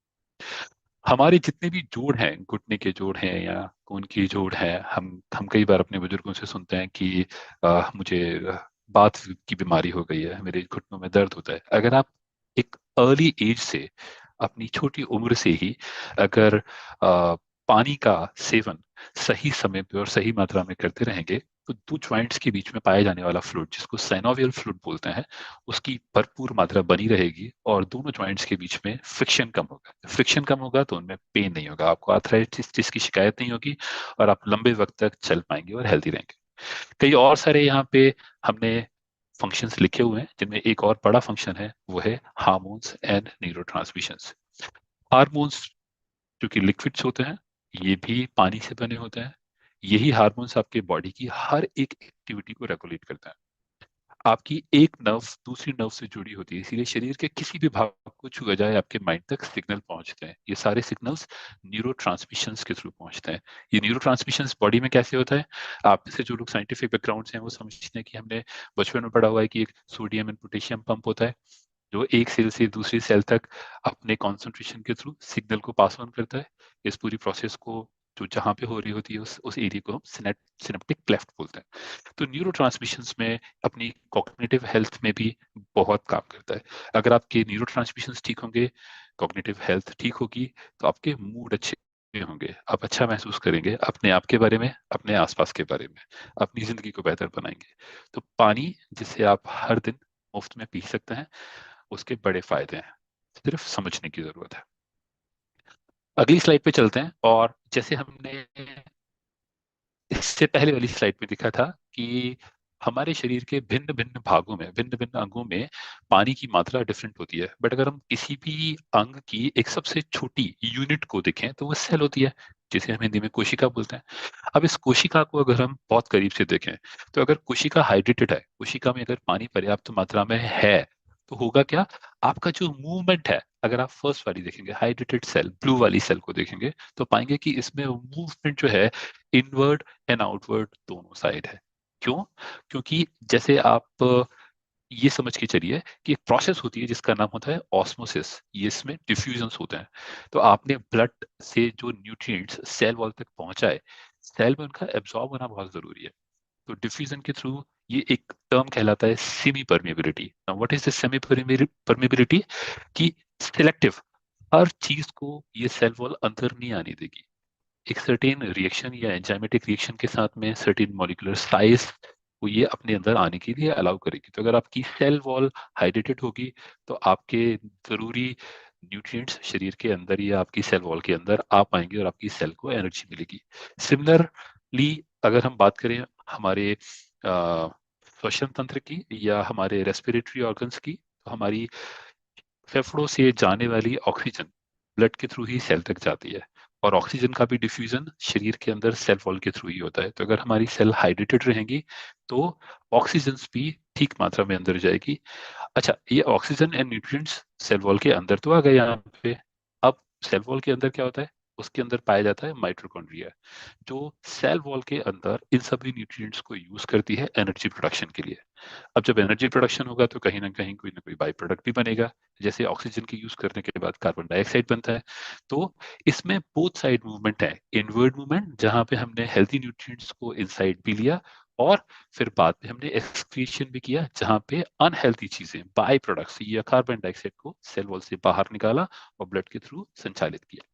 हमारे जितने भी जोड़ हैं, घुटने के जोड़ हैं या खून की जोड़ हैं, हम कई बार अपने बुजुर्गों से सुनते हैं कि मुझे बात की बीमारी हो गई है, मेरे घुटनों में दर्द होता है। अगर आप एक अर्ली एज से, अपनी छोटी उम्र से ही अगर पानी का सेवन सही समय पे और सही मात्रा में करते रहेंगे, तो 2 जॉइंट्स के बीच में पाया जाने वाला फ्लूइड, जिसको साइनोवियल फ्लूइड बोलते हैं, उसकी भरपूर मात्रा बनी रहेगी और दोनों जॉइंट्स के बीच में फ्रिक्शन कम होगा। फ्रिक्शन कम होगा तो उनमें पेन नहीं होगा, आपको आर्थराइटिस की शिकायत नहीं होगी, और आप लंबे वक्त तक चल पाएंगे और हेल्दी रहेंगे। कई और सारे यहाँ पे हमने फंक्शंस लिखे हुए हैं, जिनमें एक और बड़ा फंक्शन है, वो है हार्मोन्स एंड न्यूरोट्रांसमिशंस। हार्मोन्स जो कि लिक्विड्स होते हैं, ये भी पानी से बने होते हैं। यही हार्मोन्स आपके बॉडी की हर एक एक्टिविटी को रेगुलेट करते हैं। आपकी एक नर्व दूसरी नर्व से जुड़ी होती है, इसीलिए शरीर के किसी भी भाग को छुआ जाए आपके माइंड तक सिग्नल पहुंचते हैं। ये सारे सिग्नल्स न्यूरो के थ्रू पहुंचते हैं। ये न्यूरो बॉडी में कैसे होता है, आप से जो लोग साइंटिफिक बैकग्राउंड हैं वो समझते हैं कि हमने बचपन में पढ़ा हुआ है कि एक सोडियम एंड पोटेशियम पंप होता है, जो एक सेल से दूसरी सेल तक अपने कॉन्सेंट्रेशन के थ्रू सिग्नल को पास ऑन करता है। इस पूरी प्रोसेस को जो जहाँ पे हो रही होती है उस एरिया को हम सिनेप्टिक क्लेफ्ट बोलते हैं। तो न्यूरो ट्रांसमिशंस में अपनी कॉग्निटिव हेल्थ में भी बहुत काम करता है। अगर आपके न्यूरो ट्रांसमिशंस ठीक होंगे, कॉग्निटिव हेल्थ ठीक होगी, तो आपके मूड अच्छे होंगे, आप अच्छा महसूस करेंगे अपने आप के बारे में, अपने आसपास के बारे में, अपनी जिंदगी को बेहतर बनाएंगे। तो पानी जिसे आप हर दिन मुफ्त में पी सकते हैं, उसके बड़े फायदे हैं, सिर्फ समझने की जरूरत है। अगली स्लाइड पे चलते हैं, और जैसे हमने इससे पहले वाली स्लाइड में दिखा था कि हमारे शरीर के भिन्न भिन्न भागों में, भिन्न भिन्न अंगों में पानी की मात्रा डिफरेंट होती है। बट अगर हम किसी भी अंग की एक सबसे छोटी यूनिट को देखें तो वो सेल होती है, जिसे हम हिंदी में कोशिका बोलते हैं। अब इस कोशिका को अगर हम बहुत करीब से देखें, तो अगर कोशिका हाइड्रेटेड है, कोशिका में अगर पानी पर्याप्त मात्रा में है, तो होगा क्या, आपका जो मूवमेंट है, अगर आप फर्स्ट वाली देखेंगे हाइड्रेटेड सेल, ब्लू वाली सेल को देखेंगे, तो पाएंगे कि इसमें मूवमेंट जो है इनवर्ड एंड आउटवर्ड दोनों साइड है। क्यों? क्योंकि जैसे आप ये समझ के चलिए कि एक प्रोसेस होती है जिसका नाम होता है ऑस्मोसिस, ये इसमें डिफ्यूजन्स होते हैं। तो आपने ब्लड से जो न्यूट्रिएंट्स सेल वॉल तक पहुंचाए, सेल में उनका एब्जॉर्ब होना बहुत जरूरी है। तो डिफ्यूजन के थ्रू ये एक टर्म कहलाता है semi permeability. What is the semi permeability? कि सिलेक्टिव, हर चीज को ये सेल वॉल अंदर नहीं आने देगी। एक सर्टेन रिएक्शन या एंजाइमेटिक रिएक्शन के साथ में सर्टेन मॉलिक्यूलर साइज को ये अपने अंदर आने के लिए अलाउ करेगी। तो अगर आपकी सेल वॉल हाइड्रेटेड होगी, तो आपके जरूरी न्यूट्रिएंट्स शरीर के अंदर या आपकी सेल वॉल के अंदर आ पाएंगे और आपकी सेल को एनर्जी मिलेगी। सिमिलरली अगर हम बात करें हमारे श्वसन तंत्र की या हमारे रेस्पिरेटरी ऑर्गन्स की, तो हमारी फेफड़ों से जाने वाली ऑक्सीजन ब्लड के थ्रू ही सेल तक जाती है, और ऑक्सीजन का भी डिफ्यूजन शरीर के अंदर सेल वॉल के थ्रू ही होता है। तो अगर हमारी सेल हाइड्रेटेड रहेंगी, तो ऑक्सीजन भी ठीक मात्रा में अंदर जाएगी। अच्छा, ये oxygen and nutrients cell wall के अंदर तो आ गए यहाँ पे। अब सेल वॉल के अंदर क्या होता है? उसके अंदर पाया जाता है माइटोकॉन्ड्रिया, जो सेल वॉल के अंदर इन सभी न्यूट्रिएंट्स को यूज करती है एनर्जी प्रोडक्शन के लिए। अब जब एनर्जी प्रोडक्शन होगा, तो कहीं ना कोई बाई प्रोडक्ट भी बनेगा। जैसे ऑक्सीजन के यूज करने के बाद कार्बन डाइऑक्साइड बनता है। तो इसमें बोथ साइड मूवमेंट है, इनवर्ड मूवमेंट जहां पे हमने हेल्थी न्यूट्रिएंट्स को इनसाइड भी लिया, और फिर बाद में हमने एक्सक्रीशन भी किया, जहां पे अनहेल्थी चीजें, बाई प्रोडक्ट्स या कार्बन डाइऑक्साइड को सेल वॉल से बाहर निकाला और ब्लड के थ्रू संचालित किया।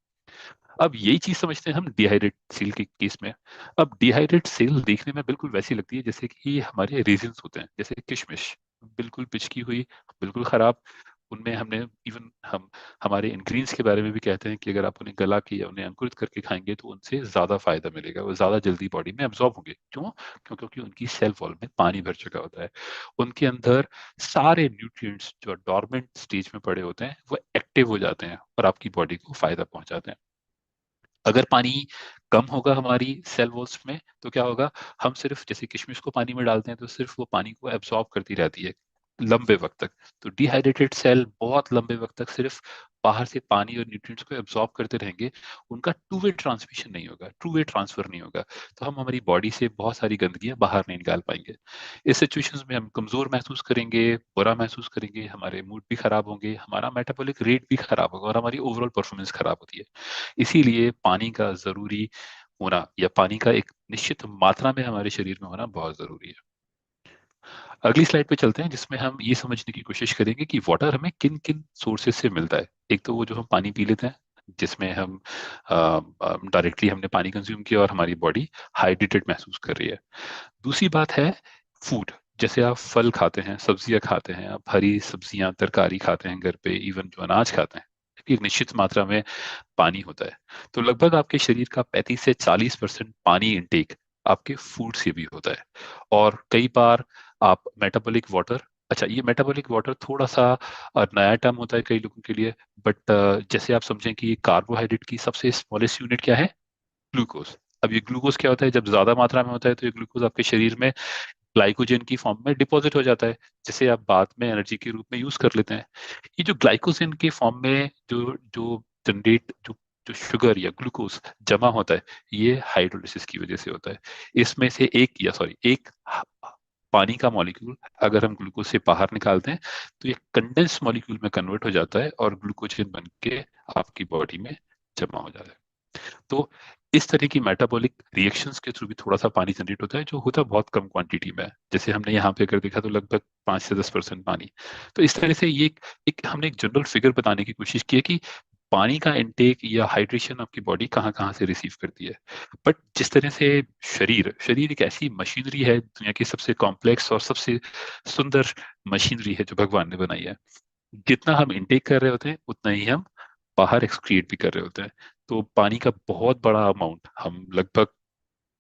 अब यही चीज समझते हैं हम डिहाइड्रेट सेल के केस में। अब डिहाइड्रेट सेल देखने में बिल्कुल वैसी लगती है जैसे कि हमारे रेजिन्स होते हैं, जैसे किशमिश, बिल्कुल पिचकी हुई, बिल्कुल खराब। उनमें हमने इवन हम हमारे इंग्रेडिएंट्स के बारे में भी कहते हैं कि अगर आप उन्हें गला के या उन्हें अंकुरित करके खाएंगे, तो उनसे ज्यादा फायदा मिलेगा, वो ज्यादा जल्दी बॉडी में एब्जॉर्ब होंगे। क्योंकि उनकी सेल वॉल में पानी भर चुका होता है। उनके अंदर सारे न्यूट्रिएंट्स जो डॉर्मेंट स्टेज में पड़े होते हैं, वो एक्टिव हो जाते हैं और आपकी बॉडी को फायदा पहुंचाते हैं। अगर पानी कम होगा हमारी सेल वॉल्स में, तो क्या होगा, हम सिर्फ जैसे किशमिश को पानी में डालते हैं, तो सिर्फ वो पानी को एब्जॉर्ब करती रहती है लंबे वक्त तक। तो डिहाइड्रेटेड सेल बहुत लंबे वक्त तक सिर्फ बाहर से पानी और न्यूट्रिएंट्स को एब्जॉर्ब करते रहेंगे, उनका टू वे ट्रांसमिशन नहीं होगा, टू वे ट्रांसफर नहीं होगा। तो हम हमारी बॉडी से बहुत सारी गंदगियां बाहर नहीं निकाल पाएंगे। इस सिचुएशंस में हम कमजोर महसूस करेंगे, बुरा महसूस करेंगे, हमारे मूड भी खराब होंगे, हमारा मेटाबॉलिक रेट भी खराब होगा, और हमारी ओवरऑल परफॉर्मेंस खराब होती है। इसीलिए पानी का जरूरी होना, या पानी का एक निश्चित मात्रा में हमारे शरीर में होना बहुत जरूरी है। अगली स्लाइड पे चलते हैं, जिसमें हम ये समझने की कोशिश करेंगे कि वाटर हमें किन किन सोर्सेज से मिलता है। एक तो वो जो हम पानी पी लेते हैं, जिसमें हम डायरेक्टली हमने पानी कंज्यूम किया और हमारी बॉडी हाइड्रेटेड महसूस कर रही है। दूसरी बात है फूड, जैसे आप फल खाते हैं, सब्जियां खाते हैं, आप हरी सब्जियां तरकारी खाते हैं घर पे, इवन जो अनाज खाते हैं, एक निश्चित मात्रा में पानी होता है। तो लगभग आपके शरीर का 35 से 40% पानी इंटेक आपके फूड से भी होता है। और कई बार आप मेटाबॉलिक वाटर, अच्छा ये मेटाबॉलिक वाटर थोड़ा सा नया टर्म होता है कई लोगों के लिए, बट जैसे आप समझें कि कार्बोहाइड्रेट की सबसे स्मॉलेस्ट यूनिट क्या है, ग्लूकोज। अब ये ग्लूकोज क्या होता है, जब ज्यादा मात्रा में होता है, तो ये ग्लूकोज आपके शरीर में ग्लाइकोजन की फॉर्म में डिपॉजिट हो जाता है, जिसे आप बाद में एनर्जी के रूप में यूज कर लेते हैं। ये जो ग्लाइकोजन के फॉर्म में जो जो जनरेट जो शुगर या ग्लूकोज जमा होता है, ये हाइड्रोलिसिस की वजह से होता है। इसमें से एक पानी का मॉलिक्यूल अगर हम ग्लूकोज से बाहर निकालते हैं, तो ये कंडेंस मॉलिक्यूल में कन्वर्ट हो जाता है और ग्लूकोजन बन के आपकी बॉडी में जमा हो जाता है। तो इस तरह की मेटाबॉलिक रिएक्शंस के थ्रू भी थोड़ा सा पानी जनरेट होता है, जो होता है बहुत कम क्वांटिटी में। जैसे हमने यहाँ पे अगर देखा तो लगभग 5 से 10% पानी। तो इस तरह से ये हमने एक जनरल फिगर बताने की कोशिश की है कि पानी का इनटेक या हाइड्रेशन आपकी बॉडी कहाँ कहाँ से रिसीव करती है। बट जिस तरह से शरीर शरीर एक ऐसी मशीनरी है, दुनिया की सबसे कॉम्प्लेक्स और सबसे सुंदर मशीनरी है जो भगवान ने बनाई है। जितना हम इनटेक कर रहे होते हैं उतना ही हम बाहर एक्सक्रीट भी कर रहे होते हैं। तो पानी का बहुत बड़ा अमाउंट, हम लगभग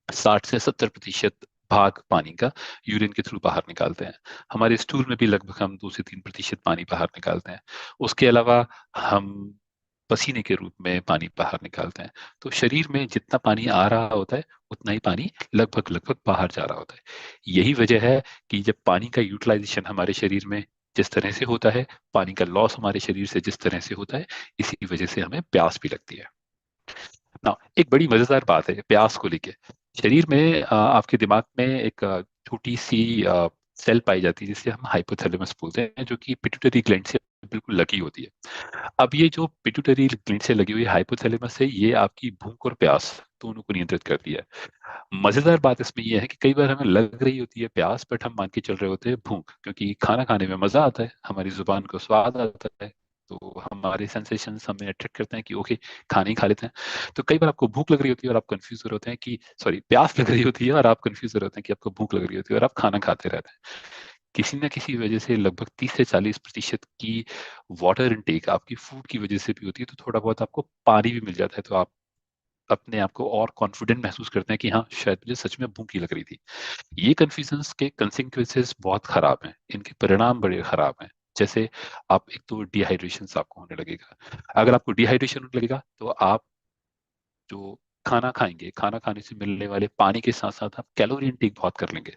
60 से 70% भाग पानी का यूरिन के थ्रू बाहर निकालते हैं। हमारे स्टूल में भी लगभग हम 2 से 3% पानी बाहर निकालते हैं। उसके अलावा हम पसीने के रूप में पानी बाहर निकालते हैं। तो शरीर में जितना पानी आ रहा होता है उतना ही पानी लगभग लगभग बाहर जा रहा होता है। यही वजह है कि जब पानी का यूटिलाइजेशन हमारे शरीर में जिस तरह से होता है, पानी का लॉस हमारे शरीर से जिस तरह से होता है, इसी वजह से हमें प्यास भी लगती है ना। एक बड़ी मजेदार बात है प्यास को लेके। शरीर में आपके दिमाग में एक छोटी सी सेल पाई जाती है जिसे हम हाइपोथैलेमस बोलते हैं, जो कि पिट्यूटरी ग्लैंड से बिल्कुल लगी होती है। अब ये जो पिट्यूटरी ग्लैंड से लगी हुई हाइपोथैलेमस है, ये आपकी भूख और प्यास दोनों को नियंत्रित करती है। मजेदार बात इसमें यह है कि कई बार हमें लग रही होती है प्यास, बट हम मान के चल रहे होते हैं भूख, क्योंकि खाना खाने में मजा आता है, हमारी जुबान को स्वाद आता है। तो हमारे सेंसेशंस हमें अट्रैक्ट करते हैं कि ओके, खाना ही खा लेते हैं। तो कई बार आपको भूख लग रही होती है और आप कंफ्यूज हो रहे होते हैं कि सॉरी, प्यास लग रही होती है और आप कंफ्यूज हो रहे होते हैं कि आपको भूख लग रही होती है, और आप खाना खाते रहते हैं। किसी न किसी वजह से लगभग 30 से 40% की वाटर इनटेक आपकी फूड की वजह से भी होती है। तो थोड़ा बहुत आपको पानी भी मिल जाता है, तो आप अपने आप को और कॉन्फिडेंट महसूस करते हैं कि हाँ, शायद मुझे सच में भूख ही लग रही थी। ये कन्फ्यूजन्स के कंसिक्वेंसेस बहुत खराब हैं, इनके परिणाम बड़े खराब हैं। जैसे आप एक तो डिहाइड्रेशन आपको होने लगेगा। अगर आपको डिहाइड्रेशन होने लगेगा तो आप जो खाना खाएंगे, खाना खाने से मिलने वाले पानी के साथ साथ आप कैलोरी इंटेक बहुत कर लेंगे।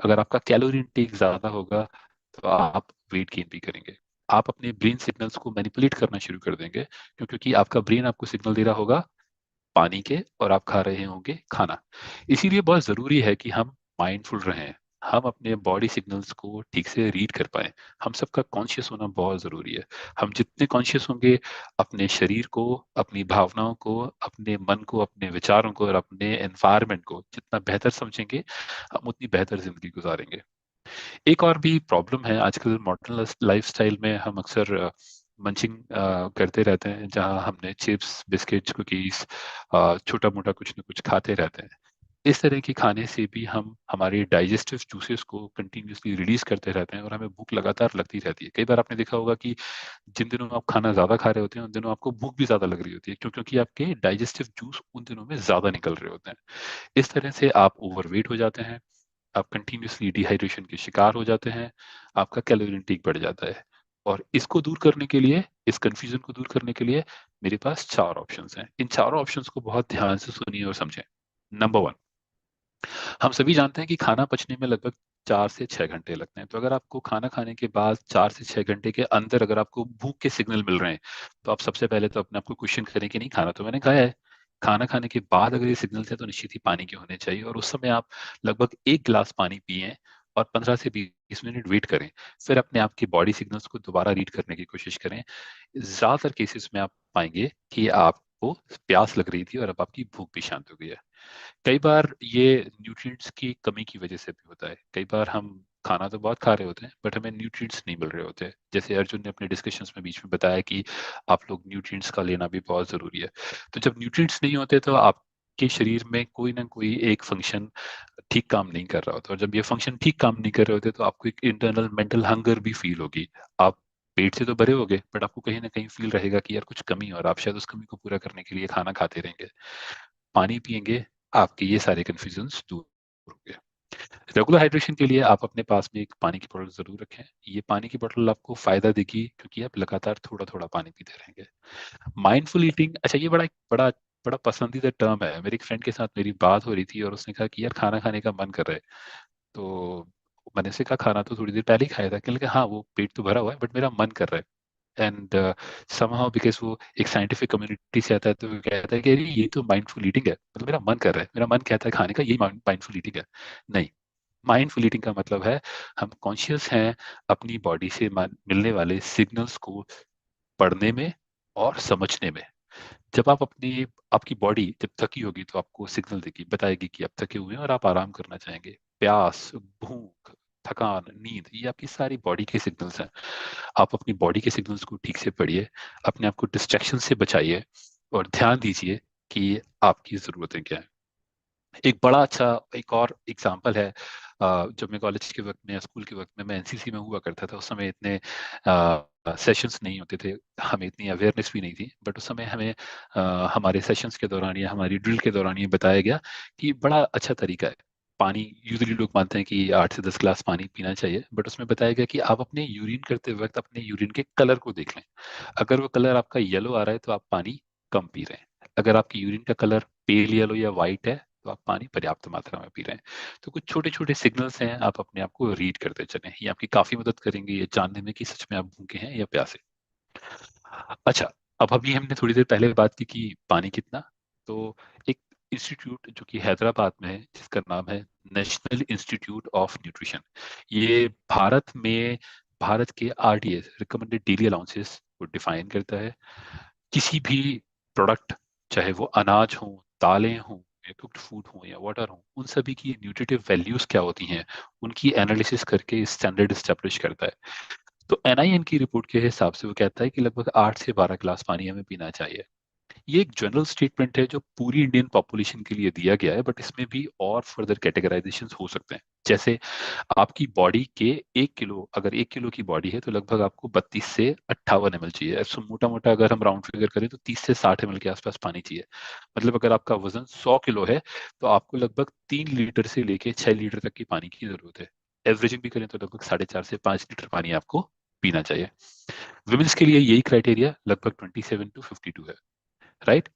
अगर आपका कैलोरी इंटेक ज्यादा होगा तो आप वेट गेन भी करेंगे। आप अपने ब्रेन सिग्नल्स को मैनिपुलेट करना शुरू कर देंगे, क्योंकि आपका ब्रेन आपको सिग्नल दे रहा होगा पानी के, और आप खा रहे होंगे खाना। इसीलिए बहुत जरूरी है कि हम माइंडफुल रहें, हम अपने बॉडी सिग्नल्स को ठीक से रीड कर पाएं। हम सबका कॉन्शियस होना बहुत जरूरी है। हम जितने कॉन्शियस होंगे अपने शरीर को, अपनी भावनाओं को, अपने मन को, अपने विचारों को और अपने एनवायरनमेंट को जितना बेहतर समझेंगे, हम उतनी बेहतर जिंदगी गुजारेंगे। एक और भी प्रॉब्लम है आजकल मॉडर्न लाइफस्टाइल में, हम अक्सर मंचिंग करते रहते हैं, जहां हमने चिप्स, बिस्किट्स, कुकीज, छोटा मोटा कुछ न कुछ खाते रहते हैं। इस तरह के खाने से भी हम हमारे डाइजेस्टिव जूसेस को कंटिन्यूसली रिलीज करते रहते हैं और हमें भूख लगातार लगती रहती है। कई बार आपने देखा होगा कि जिन दिनों आप खाना ज्यादा खा रहे होते हैं उन दिनों आपको भूख भी ज्यादा लग रही होती है, क्योंकि आपके डाइजेस्टिव जूस उन दिनों में ज्यादा निकल रहे होते हैं। इस तरह से आप ओवरवेट हो जाते हैं, आप कंटिन्यूसली डिहाइड्रेशन के शिकार हो जाते हैं, आपका कैलोरी इंटेक बढ़ जाता है। और इसको दूर करने के लिए, इस कंफ्यूजन को दूर करने के लिए मेरे पास 4 ऑप्शंस हैं। इन चारों ऑप्शंस को बहुत ध्यान से सुनिए और समझें। नंबर 1, हम सभी जानते हैं कि खाना पचने में लगभग 4 से 6 घंटे लगते हैं। तो अगर आपको खाना खाने के बाद 4 से 6 घंटे के अंदर अगर आपको भूख के सिग्नल मिल रहे हैं, तो आप सबसे पहले तो अपने आप को क्वेश्चन करें कि नहीं, खाना तो मैंने खाया है। खाना खाने के बाद अगर ये सिग्नल थे तो निश्चित ही पानी के होने चाहिए, और उस समय आप लगभग 1 गिलास पानी पिए और 15 से 20 मिनट वेट करें। फिर अपने आप की बॉडी सिग्नल्स को दोबारा रीड करने की कोशिश करें। ज्यादातर केसेस में आप पाएंगे कि आपको प्यास लग रही थी और अब आपकी भूख भी शांत हो गई है। कई बार ये न्यूट्रिएंट्स की कमी की वजह से भी होता है। कई बार हम खाना तो बहुत खा रहे होते हैं बट हमें न्यूट्रिएंट्स नहीं मिल रहे होते। जैसे अर्जुन ने अपने डिस्कशंस में बीच में बताया कि आप लोग न्यूट्रिएंट्स का लेना भी बहुत जरूरी है। तो जब न्यूट्रिएंट्स नहीं होते तो आपके शरीर में कोई ना कोई एक फंक्शन ठीक काम नहीं कर रहा होता, और जब ये फंक्शन ठीक काम नहीं कर रहे होते तो आपको एक इंटरनल मेंटल हंगर भी फील होगी। आप पेट से तो भरे होगे बट आपको कहीं ना कहीं फील रहेगा कि यार कुछ कमी है, और आप शायद उस कमी को पूरा करने के लिए खाना खाते रहेंगे। पानी पियेंगे, आपके ये सारे कंफ्यूजन्स दूर होंगे। रेगुलर हाइड्रेशन के लिए आप अपने पास में एक पानी की बोतल जरूर रखें। ये पानी की बोतल आपको फायदा देगी क्योंकि आप लगातार थोड़ा थोड़ा पानी पीते रहेंगे। माइंडफुल ईटिंग, अच्छा ये बड़ा बड़ा बड़ा पसंदीदा टर्म है। मेरे एक फ्रेंड के साथ मेरी बात हो रही थी और उसने कहा कि यार खाना खाने का मन कर रहा है। तो मैंने उससे कहा खाना तो थोड़ी देर पहले ही खाया था, कहने लगा हाँ वो पेट तो भरा हुआ है बट मेरा मन कर रहा है। एंड समहाउ बिकॉज वो एक साइंटिफिक कम्युनिटी से आता है, तो वो कहता है कि अरे ये तो माइंडफुल ईटिंग है, मतलब मेरा मन कर रहा है, मेरा मन कहता है खाने का, यही माइंडफुल ईटिंग है। नहीं, माइंडफुल ईटिंग का मतलब है हम कॉन्शियस हैं अपनी बॉडी से मिलने वाले सिग्नल्स को पढ़ने में और समझने में। जब आप अपनी आपकी बॉडी जब थकी होगी तो आपको सिग्नल देगी, बताएगी कि आप थके हुए हैं और आप आराम करना चाहेंगे। प्यास, भूख, थकान, नींद, ये आपकी सारी बॉडी के सिग्नल्स हैं। आप अपनी बॉडी के सिग्नल्स को ठीक से पढ़िए, अपने आप को डिस्ट्रैक्शन से बचाइए और ध्यान दीजिए कि आपकी ज़रूरतें क्या हैं। एक बड़ा अच्छा एक और एग्जाम्पल है, जब मैं कॉलेज के वक्त में या स्कूल के वक्त में मैं एनसीसी में हुआ करता था, उस समय इतने सेशंस नहीं होते थे, हमें इतनी अवेयरनेस भी नहीं थी, बट उस समय हमें हमारे सेशंस के दौरान या हमारी ड्रिल के दौरान ये बताया गया कि बड़ा अच्छा तरीका है पानी। यूजुअली लोग मानते हैं कि 8 से 10 ग्लास पानी पीना चाहिए, बट उसमें बताया गया कि आप अपने यूरिन करते वक्त अपने यूरिन के कलर को देख लें। अगर वो कलर आपका येलो आ रहा है तो आप पानी कम पी रहे हैं। अगर आपकी यूरिन का कलर पेल येलो या वाइट है तो आप पानी पर्याप्त मात्रा में पी रहे हैं। तो कुछ छोटे छोटे सिग्नल्स हैं, आप अपने आप को रीड करते चलें, ये आपकी काफी मदद करेंगे ये जानने में कि सच में आप भूखे हैं या प्यासे। अच्छा, अब अभी हमने थोड़ी देर पहले बात की कि पानी कितना। तो एक इंस्टीट्यूट जो कि हैदराबाद में है जिसका नाम है नेशनल इंस्टीट्यूट ऑफ न्यूट्रिशन, ये भारत के आरडीएस रिकमेंडेड डेली अलाउंसेस को डिफाइन करता है। किसी भी प्रोडक्ट, चाहे वो अनाज हो, दालें हो, या कुक्ड फूड हो या वाटर हो, उन सभी की न्यूट्रिटिव वैल्यूज क्या होती हैं, उनकी एनालिसिस करके स्टैंडर्ड एस्टेब्लिश करता है। तो एनआईएन की रिपोर्ट के हिसाब से वो कहता है कि लगभग 8 से 12 ग्लास पानी हमें पीना चाहिए। ये एक जनरल स्टेटमेंट है जो पूरी इंडियन पॉपुलेशन के लिए दिया गया है, बट इसमें भी और फर्दर कैटेगराइजेशन हो सकते हैं। जैसे आपकी बॉडी के 1 किलो, अगर 1 किलो की बॉडी है तो लगभग आपको 32 से 58 ml चाहिए। ऐसे मोटा मोटा अगर हम राउंड फिगर करें तो 30 से 60 ml के आसपास पानी चाहिए। मतलब अगर आपका वजन 100 किलो है तो आपको लगभग 3 लीटर से लेके 6 लीटर तक की पानी की जरूरत है। एवरेजिंग भी करें तो लगभग 4.5 से 5 लीटर पानी आपको पीना चाहिए। विमेन्स के लिए यही क्राइटेरिया लगभग 27 to 52 है। राइट।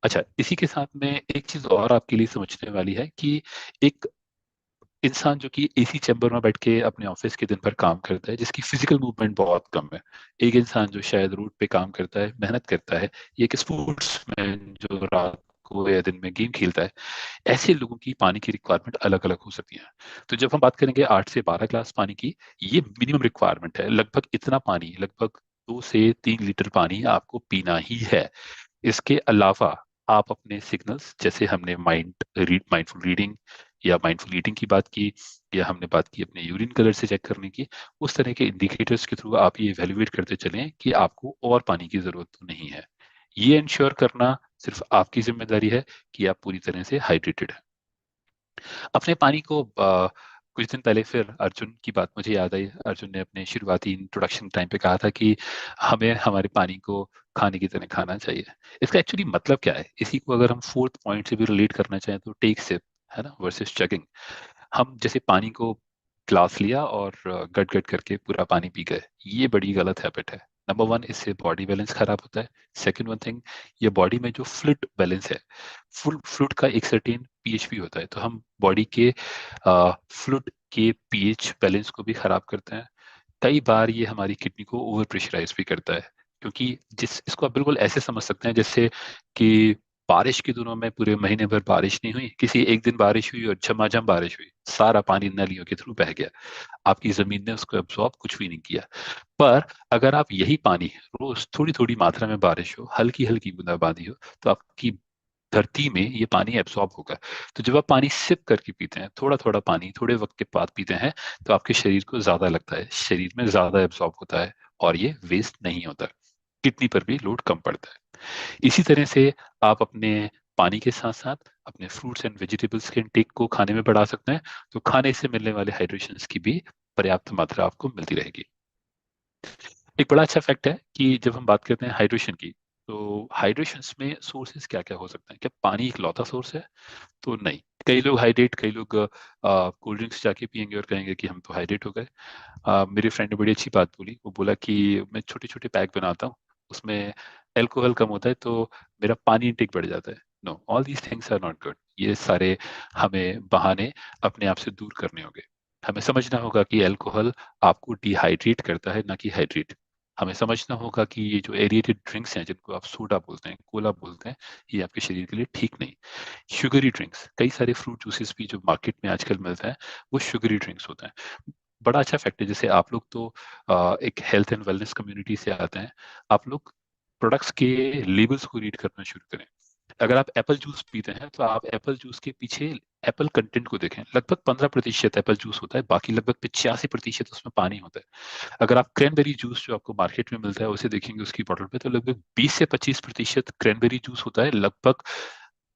अच्छा, इसी के साथ में एक चीज और आपके लिए समझने वाली है कि एक इंसान जो कि एसी चैम्बर में बैठ के अपने ऑफिस के दिन भर काम करता है, जिसकी फिजिकल मूवमेंट बहुत कम है, एक इंसान जो शायद रोड पे काम करता है, मेहनत करता है, या एक स्पोर्ट्स मैन जो रात को या दिन में गेम खेलता है, ऐसे लोगों की पानी की रिक्वायरमेंट अलग अलग हो सकती है। तो जब हम बात करेंगे 8 से 12 ग्लास पानी की, ये मिनिमम रिक्वायरमेंट है। लगभग इतना पानी, लगभग 2 से 3 लीटर पानी आपको पीना ही है। इसके अलावा आप अपने सिग्नल्स, जैसे हमने माइंडफुल रीडिंग या माइंडफुल ईटिंग की बात की, या हमने बात की अपने यूरिन कलर से चेक करने की, उस तरह के इंडिकेटर्स के थ्रू आप ये इवेल्युएट करते चलें कि आपको और पानी की जरूरत तो नहीं है। ये इंश्योर करना सिर्फ आपकी जिम्मेदारी है कि आप पूरी तरह से हाइड्रेटेड हैं। अपने पानी को कुछ दिन पहले फिर अर्जुन की बात मुझे याद आई। अर्जुन ने अपने शुरुआती इंट्रोडक्शन टाइम पे कहा था कि हमें हमारे पानी को खाने की तरह खाना चाहिए। इसका एक्चुअली मतलब क्या है, इसी को अगर हम फोर्थ पॉइंट से भी रिलेट करना चाहें तो टेक सिप, है ना, वर्सेस चगिंग। हम जैसे पानी को ग्लास लिया और गट गट करके पूरा पानी पी गए, ये बड़ी गलत हैबिट है। नंबर वन, इससे बॉडी बैलेंस खराब होता है। सेकंड वन थिंग, ये बॉडी में जो फ्लूइड बैलेंस है, फुल फ्लूइड का एक सर्टेन पीएच भी होता है, तो हम बॉडी के फ्लूइड के पीएच बैलेंस को भी खराब करते हैं। कई बार ये हमारी किडनी को ओवर प्रेशराइज भी करता है, क्योंकि जिस इसको आप बिल्कुल ऐसे समझ सकते हैं जैसे कि बारिश के दिनों में पूरे महीने भर बारिश नहीं हुई, किसी एक दिन बारिश हुई और झमाझम बारिश हुई, सारा पानी नलियों के थ्रू बह गया, आपकी जमीन ने उसको एब्जॉर्ब कुछ भी नहीं किया। पर अगर आप यही पानी रोज थोड़ी थोड़ी मात्रा में, बारिश हो, हल्की हल्की बूंदाबांदी हो, तो आपकी धरती में ये पानी एब्सॉर्ब होगा। तो जब आप पानी सिप करके पीते हैं, थोड़ा थोड़ा पानी थोड़े वक्त के बाद पीते हैं, तो आपके शरीर को ज्यादा लगता है, शरीर में ज्यादा एब्सॉर्ब होता है और ये वेस्ट नहीं होता। किडनी पर भी लोड कम पड़ता है। इसी तरह से आप अपने पानी के साथ साथ अपने फ्रूट्स एंड वेजिटेबल्स के इंटेक को खाने में बढ़ा सकते हैं, तो खाने से मिलने वाले हाइड्रेशन की भी पर्याप्त मात्रा आपको मिलती रहेगी। एक बड़ा अच्छा फैक्ट है कि जब हम बात करते हैं हाइड्रेशन की, तो हाइड्रेशन में सोर्सेज क्या क्या हो सकते हैं। क्या पानी एक लौता सोर्स है? तो नहीं। कई लोग हाइड्रेट, कई लोग कोल्ड ड्रिंक्स जाके पियेंगे और कहेंगे कि हम तो हाइड्रेट हो गए। मेरे फ्रेंड ने बड़ी अच्छी बात बोली, वो बोला कि मैं छोटे छोटे पैक बनाता हूँ, उसमें एल्कोहल कम होता है तो मेरा पानी इंटेक बढ़ जाता है। No, all these things are not good. ये सारे हमें बहाने अपने आप से दूर करने होंगे। हमें समझना होगा कि अल्कोहल आपको डिहाइड्रेट करता है, ना कि हाइड्रेट। हमें समझना होगा कि ये जो एरिएटेड ड्रिंक्स हैं, जिनको आप सोडा बोलते हैं, कोला बोलते हैं, ये आपके शरीर के लिए ठीक नहीं। शुगरी ड्रिंक्स, कई सारे फ्रूट जूसेस भी जो मार्केट में आजकल मिलते हैं, वो शुगरी ड्रिंक्स होते हैं। बड़ा अच्छा फैक्ट है, जैसे आप लोग तो एक हेल्थ एंड वेलनेस कम्युनिटी से आते हैं, आप लोग प्रोडक्ट्स के लेबल्स को रीड करना शुरू करें। अगर आप एप्पल जूस पीते हैं तो आप एप्पल जूस के पीछे एप्पल कंटेंट को देखें। लगभग 15% एप्पल जूस होता है, बाकी लगभग 85% उसमें पानी होता है। अगर आप क्रैनबेरी जूस जो आपको मार्केट में मिलता है उसे देखेंगे उसकी बॉटल पे, तो लगभग 20 से 25% क्रैनबेरी जूस होता है, लगभग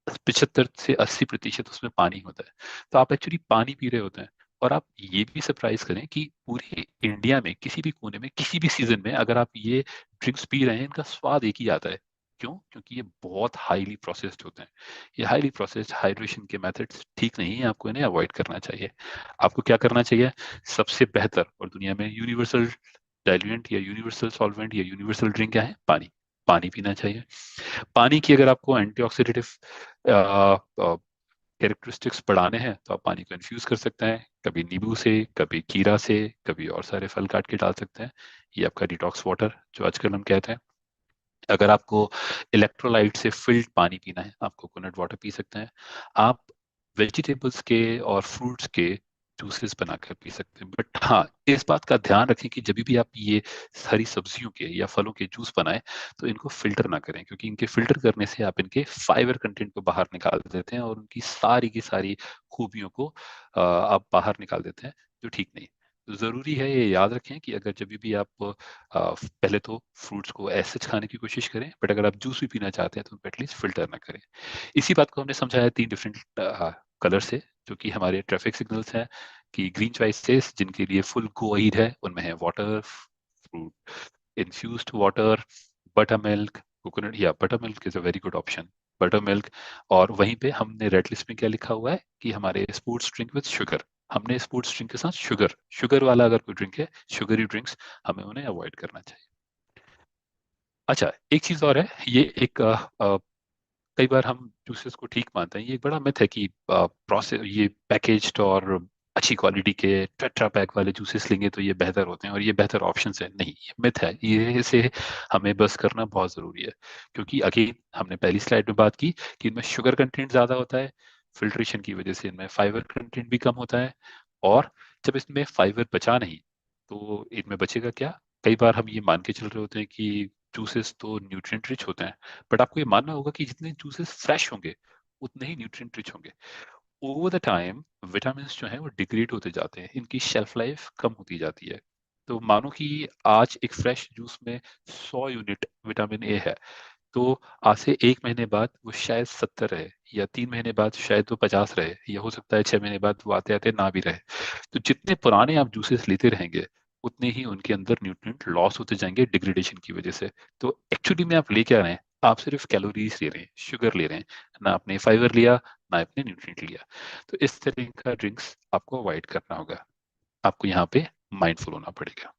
75 से 80% उसमें पानी होता है। तो आप एक्चुअली पानी पी रहे होते हैं। और आप ये भी सरप्राइज करें कि पूरे इंडिया में किसी भी कोने में किसी भी सीजन में अगर आप ये ड्रिंक्स पी रहे हैं, इनका स्वाद एक ही आता है। क्यों? क्योंकि ये बहुत हाईली प्रोसेस्ड होते हैं। ये हाईली प्रोसेस्ड हाइड्रेशन के मेथड्स ठीक नहीं है, आपको इन्हें अवॉइड करना चाहिए। आपको क्या करना चाहिए? सबसे बेहतर और दुनिया में यूनिवर्सल डाइल्यूएंट या यूनिवर्सल सॉल्वेंट या यूनिवर्सल ड्रिंक क्या है? पानी। पानी पीना चाहिए। पानी की अगर आपको एंटीऑक्सीडेटिव कैरेक्टरिस्टिक्स बढ़ाने हैं तो आप पानी को इन्फ्यूज कर सकते हैं, कभी नींबू से, कभी खीरा से, कभी और सारे फल काट के डाल सकते हैं। ये आपका डिटॉक्स वाटर जो आजकल हम कहते हैं। अगर आपको इलेक्ट्रोलाइट से फिल्ड पानी पीना है, आप कोकोनट वाटर पी सकते हैं। आप वेजिटेबल्स के और फ्रूट्स के जूसेस बनाकर पी सकते हैं। बट हाँ, इस बात का ध्यान रखें कि जब भी आप ये हरी सब्जियों के या फलों के जूस बनाएं तो इनको फिल्टर ना करें, क्योंकि इनके फिल्टर करने से आप इनके फाइबर कंटेंट को बाहर निकाल देते हैं और उनकी सारी की सारी खूबियों को आप बाहर निकाल देते हैं, जो ठीक नहीं। तो जरूरी है ये याद रखें कि अगर जब भी आप पहले तो फ्रूट्स को ऐसे खाने की कोशिश करें, बट अगर आप जूस भी पीना चाहते हैं तो उनको एटलीस्ट फिल्टर ना करें। इसी बात को हमने समझाया 3 डिफरेंट कलर से, जो कि हमारे ट्रैफिक सिग्नल्स हैं। कि ग्रीन चॉइसेस जिनके लिए फुल गो अहीड है, उनमें है water, fruit infused water, buttermilk, coconut, या buttermilk is a very good option, buttermilk. और वहीं पे हमने रेड लिस्ट में क्या लिखा हुआ है कि हमारे स्पोर्ट्स ड्रिंक विद शुगर, हमने स्पोर्ट्स ड्रिंक के साथ शुगर, शुगर वाला अगर कोई ड्रिंक है, शुगरी ड्रिंक्स, हमें उन्हें अवॉइड करना चाहिए। अच्छा, एक चीज और है, ये एक कई बार हम जूसेस को ठीक मानते हैं, ये एक बड़ा मिथ है कि प्रोसेस ये पैकेज्ड और अच्छी क्वालिटी के टेट्रा पैक वाले जूसेस लेंगे तो ये बेहतर होते हैं और ये बेहतर ऑप्शन है। नहीं, ये मिथ है, ये से हमें बस करना बहुत जरूरी है। क्योंकि अगेन हमने पहली स्लाइड में बात की कि इनमें शुगर कंटेंट ज्यादा होता है, फिल्ट्रेशन की वजह से इनमें फाइबर कंटेंट भी कम होता है। और जब इसमें फाइबर बचा नहीं तो इनमें बचेगा क्या? कई बार हम ये मान के चल रहे होते हैं कि जूसेस तो न्यूट्रिएंट रिच होते हैं, बट आपको ये मानना होगा कि जितने जूसेस फ्रेश होंगे उतने ही न्यूट्रिएंट रिच होंगे। ओवर द टाइम विटामिन जो है वो डिग्रेड होते जाते हैं, इनकी शेल्फ लाइफ कम होती जाती है। तो मानो कि आज एक फ्रेश जूस में 100 यूनिट विटामिन ए है, तो आज से 1 महीने बाद वो शायद 70 रहे, या 3 महीने बाद शायद वो 50 रहे, या हो सकता है 6 महीने बाद वो आते आते ना भी रहे। तो जितने पुराने आप जूसेस लेते रहेंगे उतने ही उनके अंदर न्यूट्रिएंट लॉस होते जाएंगे डिग्रेडेशन की वजह से। तो एक्चुअली में आप ले क्या रहे हैं? आप सिर्फ कैलोरीज ले रहे हैं, शुगर ले रहे हैं, ना आपने फाइबर लिया, ना आपने न्यूट्रिएंट लिया। तो इस तरह का ड्रिंक्स आपको अवॉइड करना होगा, आपको यहाँ पे माइंडफुल होना पड़ेगा।